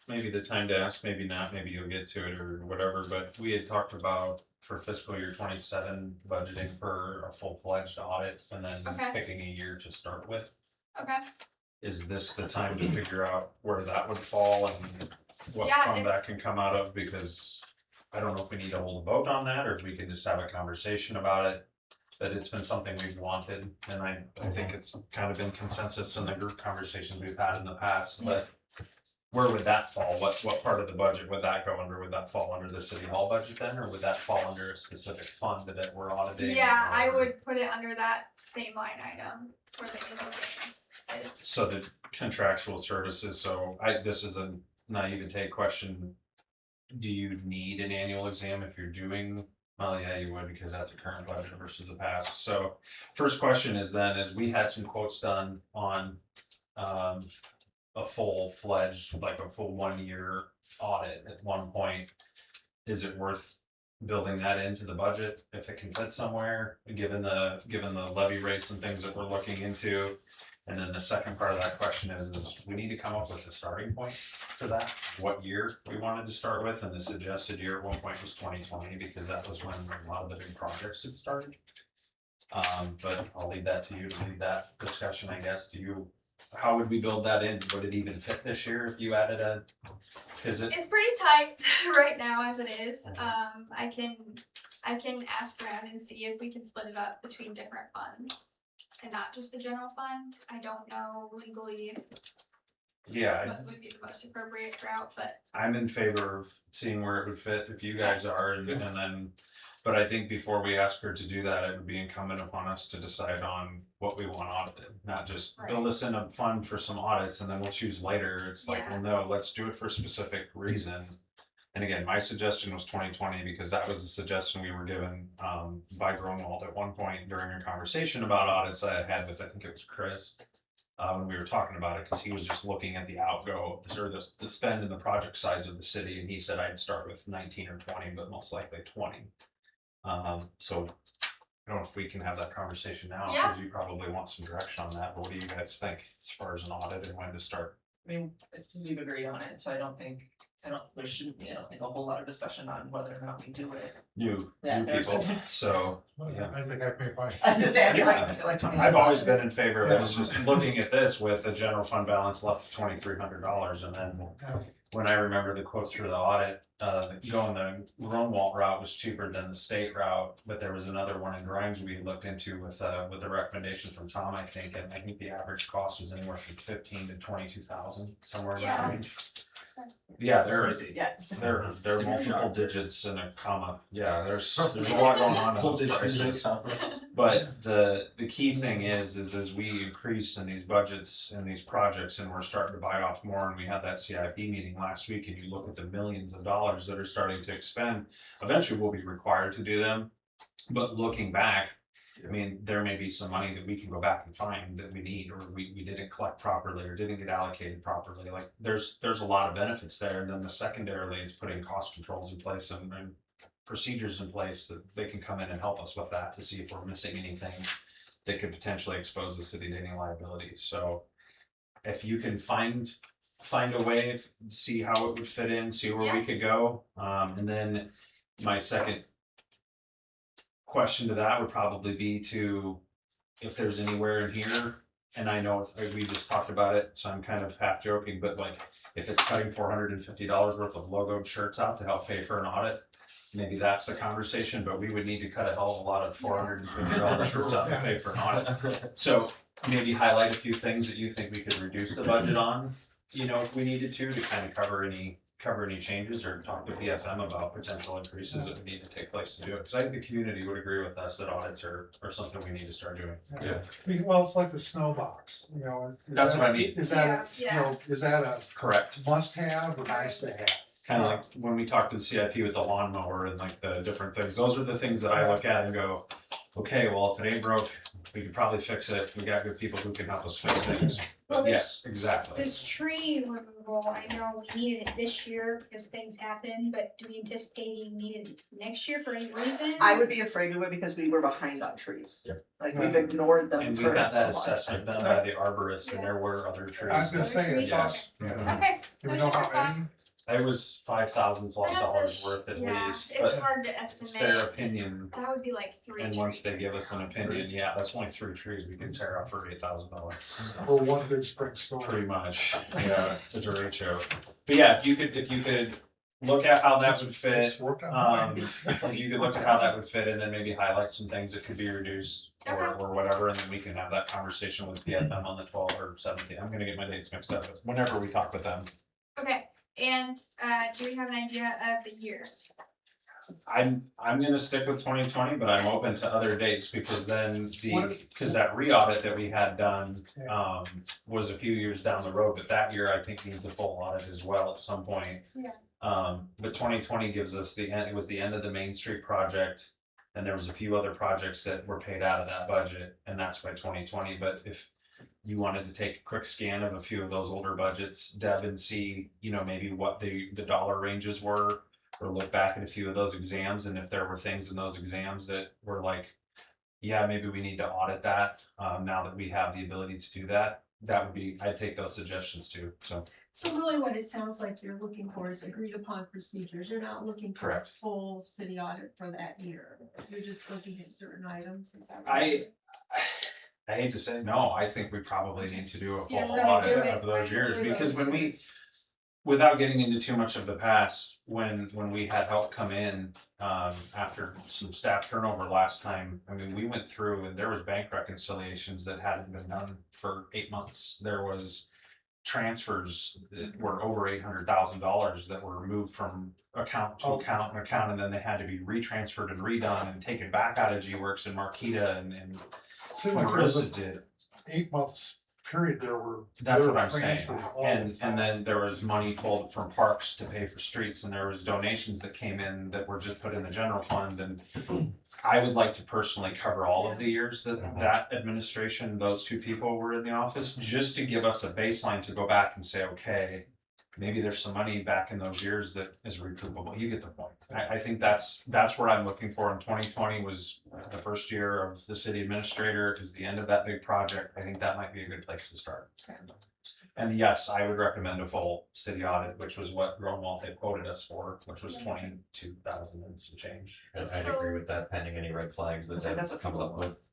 Maybe the time to ask, maybe not, maybe you'll get to it or whatever, but we had talked about for fiscal year 27 budgeting for a full-fledged audit and then Okay. picking a year to start with. Okay. Is this the time to figure out where that would fall and what Yeah, fund if- that can come out of? Because I don't know if we need to hold a vote on that, or if we can just have a conversation about it. That it's been something we've wanted, and I think it's kind of been consensus in the group conversations we've had in the past, but where would that fall? What part of the budget would that go under? Would that fall under the city hall budget then, or would that fall under a specific fund that we're auditing? Yeah, I or- would put it under that same line item where the invoicing is. So the contractual services, so this is a naivete question. Do you need an annual exam if you're doing, well, yeah, you would, because that's a current budget versus a past. So first question is we had some quotes done on a full-fledged, like a full 1 year audit at one point. is it worth building that into the budget if it can fit somewhere, given the levy rates and things that we're looking into? And then the second part of that question is we need to come up with a starting point for that, what year we wanted to start with, and the suggested year at one point was 2020, because that was when a lot of the big projects had started. But I'll leave that to you to lead that discussion, I guess. How would we build that in? Would it even fit this year if you added is it? It's pretty tight right now as it is. I can ask around and see if we can split it up between different funds and not just the general fund. I don't know legally Yeah, what would be the most appropriate route, but I'm in favor of seeing where it would fit if you guys are, and then, but I think before we ask her to do that, it would be incumbent upon us to decide on what we want audited, not just build Right. us in a fund for some audits and then we'll choose later. It's like, well, no, let's do it for a specific reason. And again, my suggestion was 2020 because that was the suggestion we were given by Grunwald at one point during a conversation about audits I had with, I think it was Chris. When we were talking about it, because he was just looking at the outgo or the spend and the project size of the city, and he said I'd start with 19 or 20, but most likely 20. So I don't know if we can have that conversation now, Yeah. because you probably want some direction on that, but what do you guys think as far as an audit and when to start? I mean, we've agreed on it, so there shouldn't be, I don't think, a whole lot of discussion on whether or not we do it. New Yeah, there's- people, so. Well, I think I paid my. I was gonna say, I feel like 20. I've always been in favor of it, it's just looking at this with a general fund balance left $2,300, and then Yeah. when I remember the quotes for the audit, going the Grunwald route was cheaper than the state route, but there was another one in Grimes we looked into with a recommendation from Tom, I think, and I think the average cost was anywhere from 15 to 22,000, somewhere in that Yeah. range. Yeah, Yeah. they're multiple digits and a comma, yeah, there's a lot going on in Whole those digits. prices. But the key thing is as we increase in these budgets and these projects and we're starting to bite off more, and we had that CIP meeting last week, and you look at the millions of dollars that are starting to expend, eventually we'll be required to do them. But looking back, I mean, there may be some money that we can go back and find that we need, or we didn't collect properly or didn't get allocated properly. Like there's a lot of benefits there. And then the secondarily is putting cost controls in place and procedures in place that they can come in and help us with that to see if we're missing anything that could potentially expose the city to any liabilities. So if you can find a way, see how it would fit in, see where we Yeah. could go. And then my second question to that would probably be to, if there's anywhere in here, and I know we just talked about it, so I'm kind of half joking, but like, if it's cutting $450 worth of logoed shirts out to help pay for an audit, maybe that's the conversation, but we would need to cut a hell of a lot of $450 shirts out to pay for an audit. So maybe highlight a few things that you think we could reduce the budget on, if we needed to kind of cover any changes, or talk to PFM about potential increases that would need to take place to do it. Because I think the community would agree with us that audits are something we need to start doing. Yeah. Well, it's like the snow box, That's what I mean. Is that, Yeah. is that a Correct. must have or nice to have? Kind of like when we talked to the CIP with the lawnmower and like the different things, those are the things that I look at and go, okay, well, if it ain't broke, we could probably fix it. We got good people who can help us fix things. Well, But yes, exactly. This tree removal, I know we needed it this year because things happen, but do we anticipate you need it next year for any reason? I would be afraid we would because we were behind on trees. Yep. Like we've ignored them And we for got a that long assessment time. done by the arborist, and there were other trees. I was gonna that- say, Trees, it's, okay. Okay. do we That's know just a how thought. many? It was $5,000 plus That's dollars worth at yeah, least, it's but hard to it's their estimate. opinion. That would be like 3 And once they trees. give us an opinion, yeah, that's only 3 trees we can tear out for $8,000. Or one big spring storm? Pretty much, yeah, the derecho. But yeah, if you could look at how that would fit, It's worked out. if you could look at how that would fit, and then maybe highlight some things that could be reduced or whatever, and then we can have that conversation with PFM on the 12th or 17th. I'm gonna get my dates mixed up, but whenever we talk with them. Okay, and do we have an idea of the years? I'm gonna stick with 2020, but I'm open to other dates because then What- because that re-audit that we had done Yeah. was a few years down the road, but that year I think needs a full audit as well at some point. Yeah. But 2020 gives us it was the end of the Main Street project, and there was a few other projects that were paid out of that budget, and that's why 2020. But if you wanted to take a quick scan of a few of those older budgets, Deb, and see, maybe what the dollar ranges were or look back at a few of those exams, and if there were things in those exams that were like, yeah, maybe we need to audit that, now that we have the ability to do that, that would be, I'd take those suggestions too, so. So really what it sounds like you're looking for is agreed upon procedures. You're not looking for a Correct. full city audit for that year. You're just looking at certain items, is that right? I hate to say, no, I think we probably need to do a Yeah, full so audit do it of those years, through because those when we, years. without getting into too much of the past, when we had help come in, after some staff turnover last time, I mean, we went through and there was bank reconciliations that hadn't been done for 8 months. There was transfers that were over $800,000 that were moved from account to account and account, and then they had to be retransferred and redone and taken back out of G-Works and Marquita and Seemed like there was Marissa did. 8 months period there were. That's there what were I'm saying, transfers all the time. and then there was money pulled from parks to pay for streets, and there was donations that came in that were just put in the general fund, and I would like to personally cover all of the years that administration, those two people were in the office, just to give us a baseline to go back and say, okay, maybe there's some money back in those years that is recoupable. You get the point. I think that's what I'm looking for. And 2020 was the first year of the city administrator, is the end of that big project. I think that might be a good place to start. And yes, I would recommend a full city audit, which was what Grunwald had quoted us for, which was 22,000 and some change. And I'd agree with that, pending any red flags that That's that comes up with.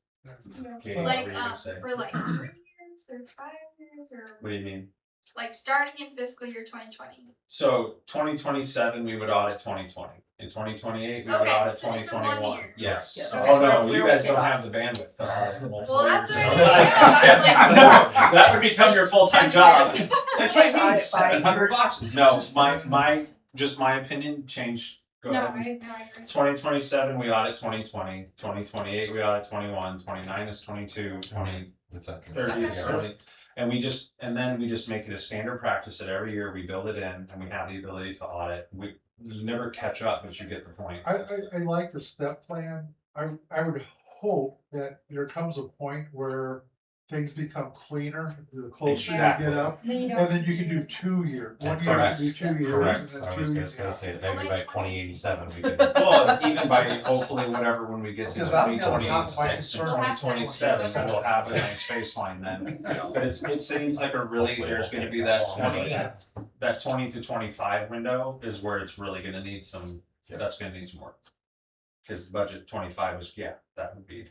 Katie, what Like, were you gonna say? for like 3 years or 5 years, or What do you mean? like starting in fiscal year 2020? So 2027, we would audit 2020. In 2028, we would Okay, audit so just for 1 2021. year. Yes. Yeah, Oh, okay. no, you We're guys okay. don't have the bandwidth to audit multiple Well, that's years what at I a didn't time. know. I was like, No, that would become your full-time 7 job. years. I can't need 700 boxes. No, just my opinion, change, go No, ahead. I agree. 2027, we audit 2020. 2028, we audit 21. 29 is 22. 20, It's a- 30 is Okay. 30. And then we just make it a standard practice that every year we build it in and we have the ability to audit. You never catch up, but you get the point. I like the step plan. I would hope that there comes a point where things become cleaner, the closer you Exactly. get up. And then you don't. And then you can do 2 year, 1 year, Correct. you can do 2 years, and Correct, then I was 2 gonna years. say, maybe by 2087, we could. Well, even by hopefully whatever, when we get to Because that was my 2026 and concern. 2027, we'll have a nice baseline then. But it seems like Hopefully there's we'll gonna take be that that long. 20, Yeah. that 20 to 25 window is where it's really gonna need Yeah. that's gonna need some work. Cause budget 25 is, that would be,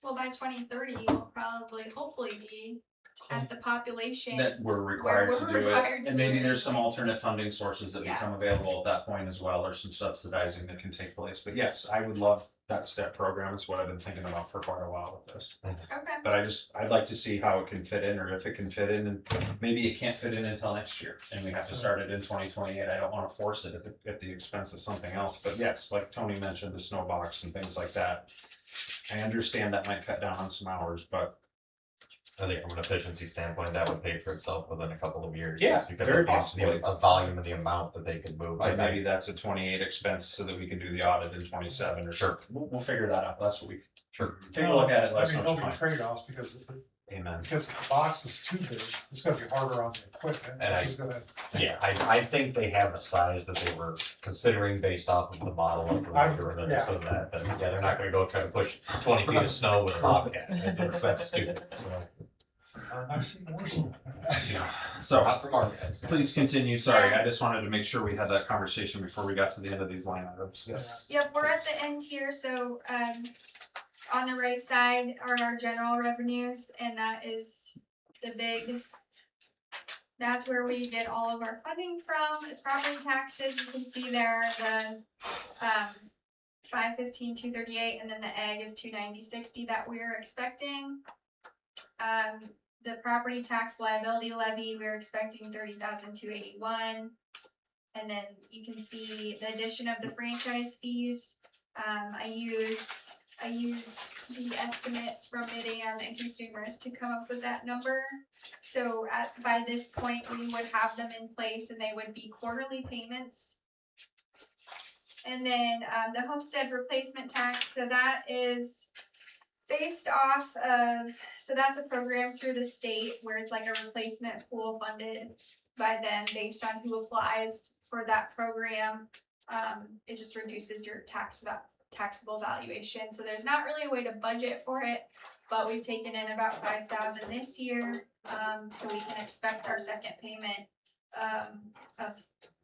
Well, by 2030, you'll probably, hopefully be at the population. that we're required to we're do it. required And to maybe do there's it. some alternate funding sources that Yeah. become available at that point as well, or some subsidizing that can take place. But yes, I would love that STEP program. It's what I've been thinking about for quite a while with this. Okay. But I'd like to see how it can fit in, or if it can fit in, and maybe it can't fit in until next year, and we have to start it in 2028. I don't wanna force it at the expense of something else, but yes, like Tony mentioned, the snow box and things like that. I understand that might cut down on some hours, but I think from an efficiency standpoint, that would pay for itself within a couple of years. Yeah, just because very of the possibly. volume and the amount that they could move. but maybe that's a 28 expense so that we can do the audit in 27 or Sure. something. We'll figure that out. That's what we, Sure. take a look at it, let I us mean, know there'll what's be fine. trade-offs because Amen. the box is too big, it's gonna be harder on the equipment, And which is gonna. Yeah, I think they have a size that they were considering based off of the model of the rendering, so that, but yeah, they're not gonna go try to push 20 feet of snow with a bobcat. That's stupid, so. I've seen worse. than that. So Not from our guys. please continue. Sorry, I just wanted to make sure we had that conversation before we got to the end of these line items. Yes. Yep, we're at the end here, so, on the right side are our general revenues, and that is that's where we get all of our funding from. It's property taxes, you can see there, the, 515, 238, and then the ag is 290.60 that we're expecting. The property tax liability levy, we're expecting 30,281. And then you can see the addition of the franchise fees. I used the estimates from Mid-Am and consumers to come up with that number. So by this point, we would have them in place and they would be quarterly payments. And then the homestead replacement tax, so that is based off of, so that's a program through the state where it's like a replacement pool funded by them based on who applies for that program. It just reduces your taxable valuation, so there's not really a way to budget for it, but we've taken in about 5,000 this year, so we can expect our second payment of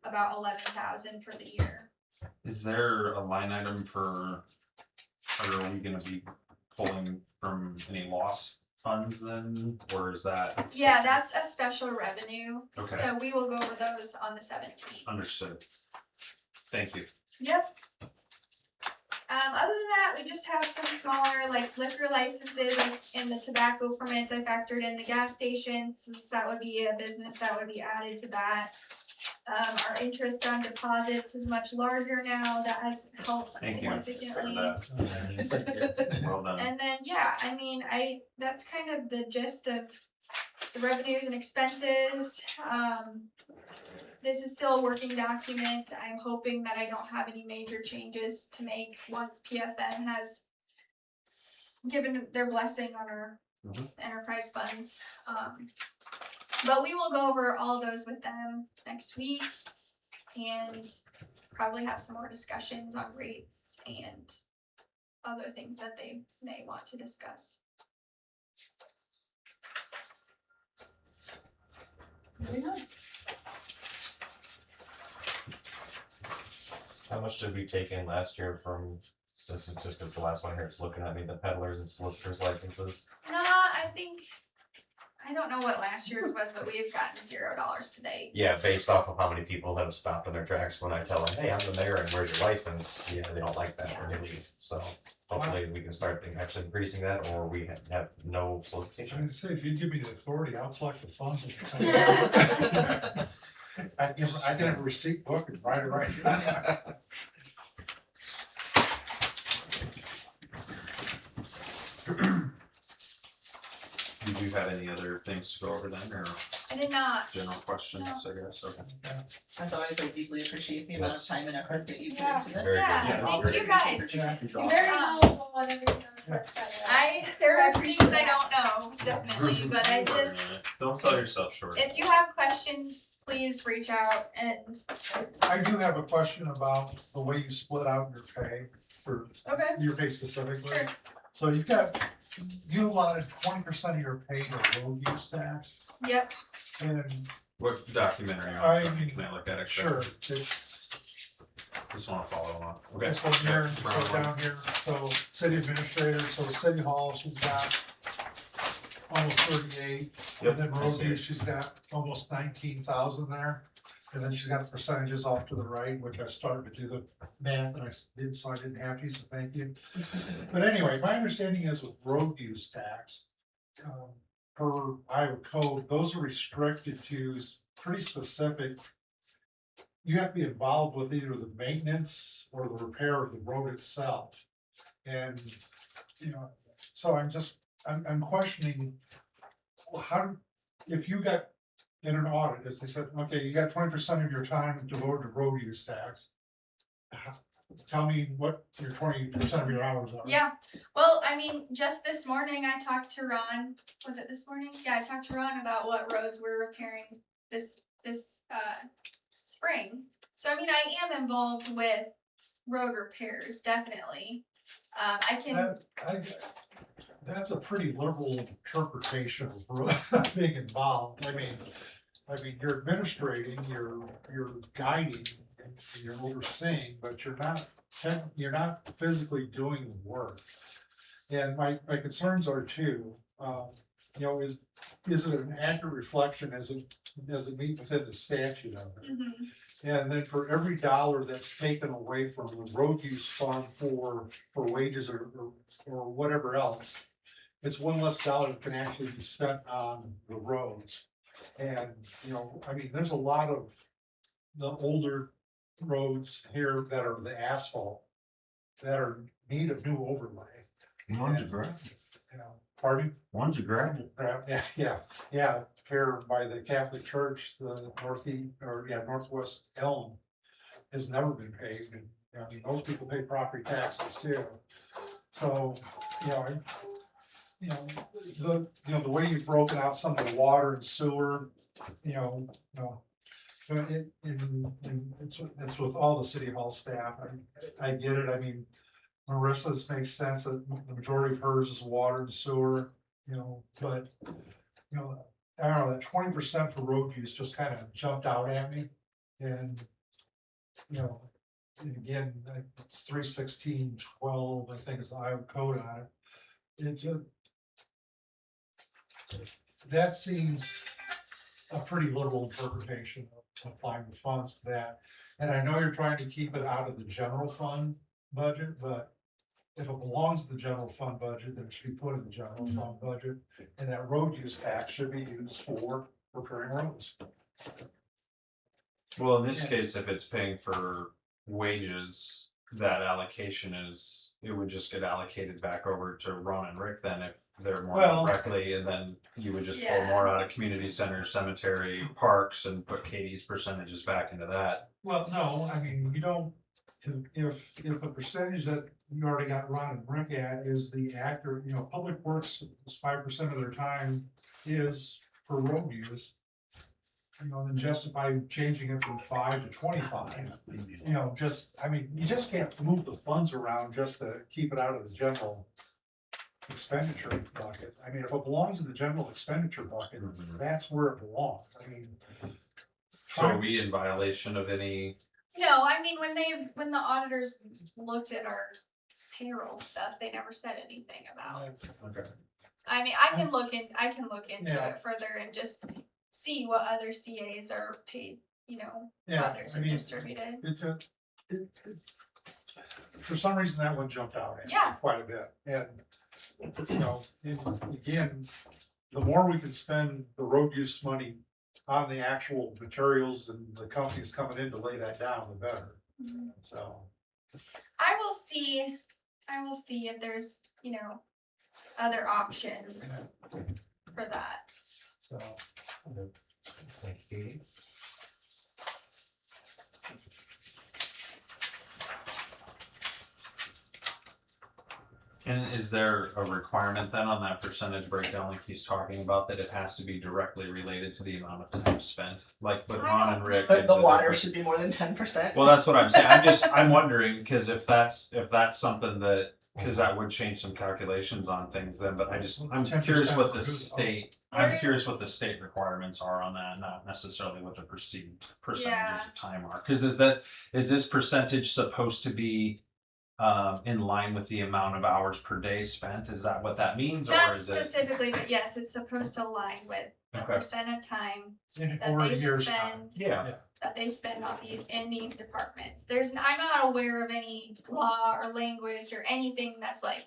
about 11,000 for the year. Is there a line item for, or are we gonna be pulling from any loss funds then, or is that? Yeah, that's a special revenue, Okay. so we will go over those on the 17th. Understood. Thank you. Yep. Other than that, we just have some smaller like liquor licenses and the tobacco permits. I factored in the gas station since that would be a business that would be added to that. Our interest on deposits is much larger now. That has helped Thank you for significantly. that. Well done. And then, yeah, I mean, that's kind of the gist of the revenues and expenses. This is still a working document. I'm hoping that I don't have any major changes to make once PFN has given their blessing on our enterprise funds. But we will go over all those with them next week and probably have some more discussions on rates and other things that they may want to discuss. How much did we take in last year from, since it's just because the last one here is looking at me, the peddlers and solicitors licenses? I don't know what last year's was, but we've gotten $0 today. Yeah, based off of how many people have stopped in their tracks when I tell them, hey, I'm the mayor and where's your license? Yeah, they don't like that when they leave, so hopefully we can start actually increasing that, or we have no I solicitation. say, if you give me the authority, I'll collect the funds. I can have a receipt book and write it right. Did you have any other things to go over then, or I did not. general questions, I guess, okay. As always, I deeply appreciate the amount of time and effort that you put Yeah. into this. Very Yeah, good. thank Very you guys. appreciated. You're very knowledgeable on everything else that's better. There are things I don't know, definitely, but I just, Don't sell yourself short. if you have questions, please reach out and, I do have a question about the way you split out your pay for okay, your pay specifically. sure. So you allotted 20% of your pay to road use tax, Yep, and What document are you I on? mean, Can I look at it? sure, it's Just wanna follow along. Okay. this one here, Yeah, go round one. down here, so city administrator, so city hall, she's got almost 38. Yep, And then I road see it. use, she's got almost 19,000 there. And then she's got the percentages off to the right, which I started to do the math and I did, so I didn't have to, so thank you. But anyway, my understanding is with road use tax, per Iowa code, those are restricted to pretty specific. You have to be involved with either the maintenance or the repair of the road itself. And, so I'm questioning, well, if you got in an audit, as they said, okay, you got 20% of your time devoted to road use tax. Tell me what your 20% of your hours are. yeah. Well, I mean, just this morning I talked to Ron, was it this morning? Yeah, I talked to Ron about what roads we're repairing this spring. So, I mean, I am involved with road repairs, definitely. I can, That's a pretty liberal interpretation of being involved. I mean, you're administrating, you're guiding, and you're overseeing, but you're not physically doing the work. And my concerns are too, is it an accurate reflection, does it meet within the statute of it? mhm, And then for every dollar that's taken away from the road use fund for wages or whatever else, it's one less dollar that can actually be spent on the roads. And, there's a lot of the older roads here that are the asphalt that are in need of new overlay. One's a gravel, Pardon? one's a gravel. Yeah, here by the Catholic Church, the Northwest Elm has never been paved, and, most people pay property taxes too. So, the way you've broken out some of the water and sewer, But it's with all the city hall staff, I get it, I mean, Marissa's makes sense, that the majority of hers is water and sewer, but, I don't know, that 20% for road use just kind of jumped out at me, and, and again, it's 316.12, I think is the Iowa code on it. It just, that seems a pretty liberal interpretation of applying the funds to that. And I know you're trying to keep it out of the general fund budget, but if it belongs to the general fund budget, then it should be put in the general fund budget. And that road use tax should be used for repairing roads. Well, in this case, if it's paying for wages, that allocation it would just get allocated back over to Ron and Rick then if they're more Well- directly, and then you would just pull Yeah. more out of community center, cemetery, parks, and put Katie's percentages back into that. Well, no, I mean, you don't, if the percentage that you already got Ron and Rick at is the accurate, Public Works is 5% of their time is for road use. Then justify changing it from 5 to 25, you just can't move the funds around just to keep it out of the general expenditure bucket. I mean, if it belongs in the general expenditure bucket, that's where it belongs. I mean. So are we in violation of any? No, I mean, when the auditors looked at our payroll stuff, they never said anything about. Okay. I mean, I can look into Yeah. it further and just see what other CAs are paid, what Yeah, others I are mean, distributed. For some reason, that one jumped out at me Yeah. quite a bit. And, and again, the more we can spend the road use money on the actual materials and the companies coming in to lay that down, the better. Mhm. So, I will see if there's, other options for that. so. Thank you. And is there a requirement then on that percentage breakdown like he's talking about, that it has to be directly related to the amount of time spent? Like with Ron and Rick. But and the water different- should be more than 10%. Well, that's what I'm saying. I'm wondering, because if that's something that, because that would change some calculations on things then, but I'm 10% curious what for the who? state, There I'm curious is- what the state requirements are on that, not necessarily what the perceived percentages Yeah. of time are. Cause is this percentage supposed to be in line with the amount of hours per day spent? Is that what that means, or Not is it? specifically, but yes, it's supposed to align with the Okay. percent of time In that or they in years time. spend, Yeah, on in these departments. I'm not aware of any law or language or anything that's like,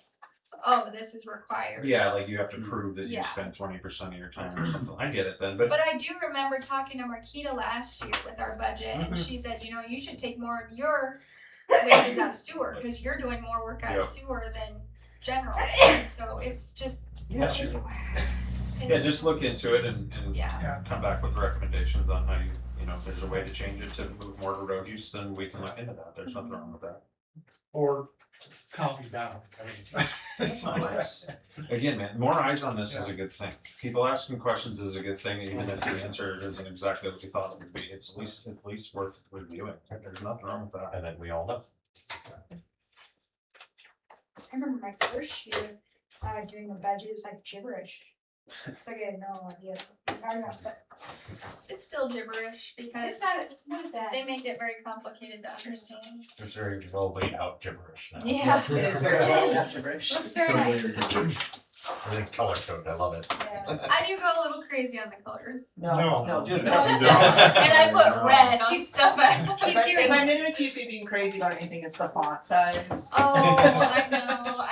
oh, this is required. yeah, like you have to prove that you Yeah. spent 20% of your time or something. I get it then, but But I do remember talking to Marquita last year with our budget, and she said, you should take more of your wages out of sewer, because you're doing more work out of Yep. sewer than general. So it's just. yeah, sure. Yeah, it's- just look into it and Yeah, come back with recommendations on how if there's a way to change it to move more to road use, then we can look into that. There's nothing wrong with that. Or count me down. I mean. Nice. Again, man, more eyes on this is a good thing. People asking questions is a good thing, even if the answer isn't exactly what we thought it would be. It's at least worth reviewing. There's nothing wrong with that. And then we all know. I remember my first year, doing the budget, it was like gibberish. It's like I had no idea. I don't know, but it's still gibberish because it's not, what is that? they make it very complicated to understand. It's very well laid out gibberish now. Yeah. It is very It well is. gibberish. Looks very nice. Everything's color coded, I love it. Yes. I do go a little crazy on the colors. No, No. no. And I put red on stuff. Keep doing If I'm it. gonna accuse you of being crazy about anything, it's the font size. Oh, I know.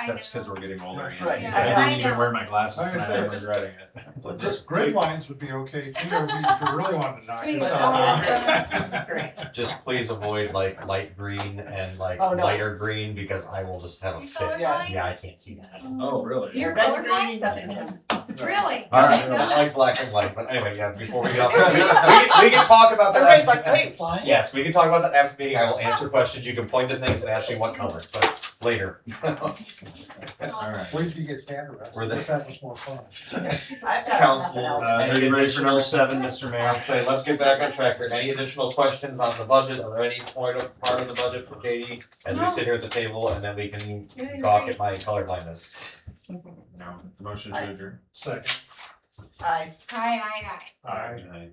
That's because we're getting older. Andy. Right. I I didn't even know. wear my glasses Like I tonight. I'm said. regretting it. This grid lines would be okay too, if you really wanted to knock Sweet. yourself out. This is great. Just please avoid like light green and like Oh, no. lighter green, because I will just have a You fit. colorblind? Yeah, I can't see that. Oh, really? You're Red, green, colorblind? nothing. Really? All right, I didn't know I that. like black and white, but anyway, yeah, before we get off, we can talk about that. Everybody's after- like, wait, what? Yes, we can talk about that after the meeting. I will answer questions. You can point to things and ask me what color, but later. Alright. Wait till you get standardized. Were they- This that was more fun. I've got Council, nothing else. Are you ready for number 7, Mr. Mayor? I'll say, let's get back on track here. Any additional questions on the budget or any part of the budget for Katie as we sit here at the table, and then we can Really gawk great. at my colorblindness. No. Motion to adjourn. Second. Aye, aye, Aye.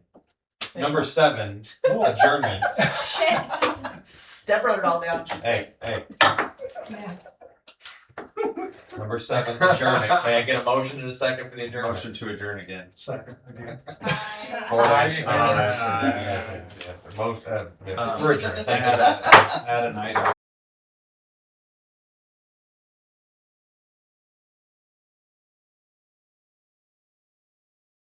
Number 7, adjournment. aye. Deb wrote it all down. She's Hey, hey, Yeah. number 7, adjournment. May I get a motion and a second for the adjournment? Motion to adjourn again. Second again. Aye. Four ayes. Aye. We're adjourned. Thank you. Add an item.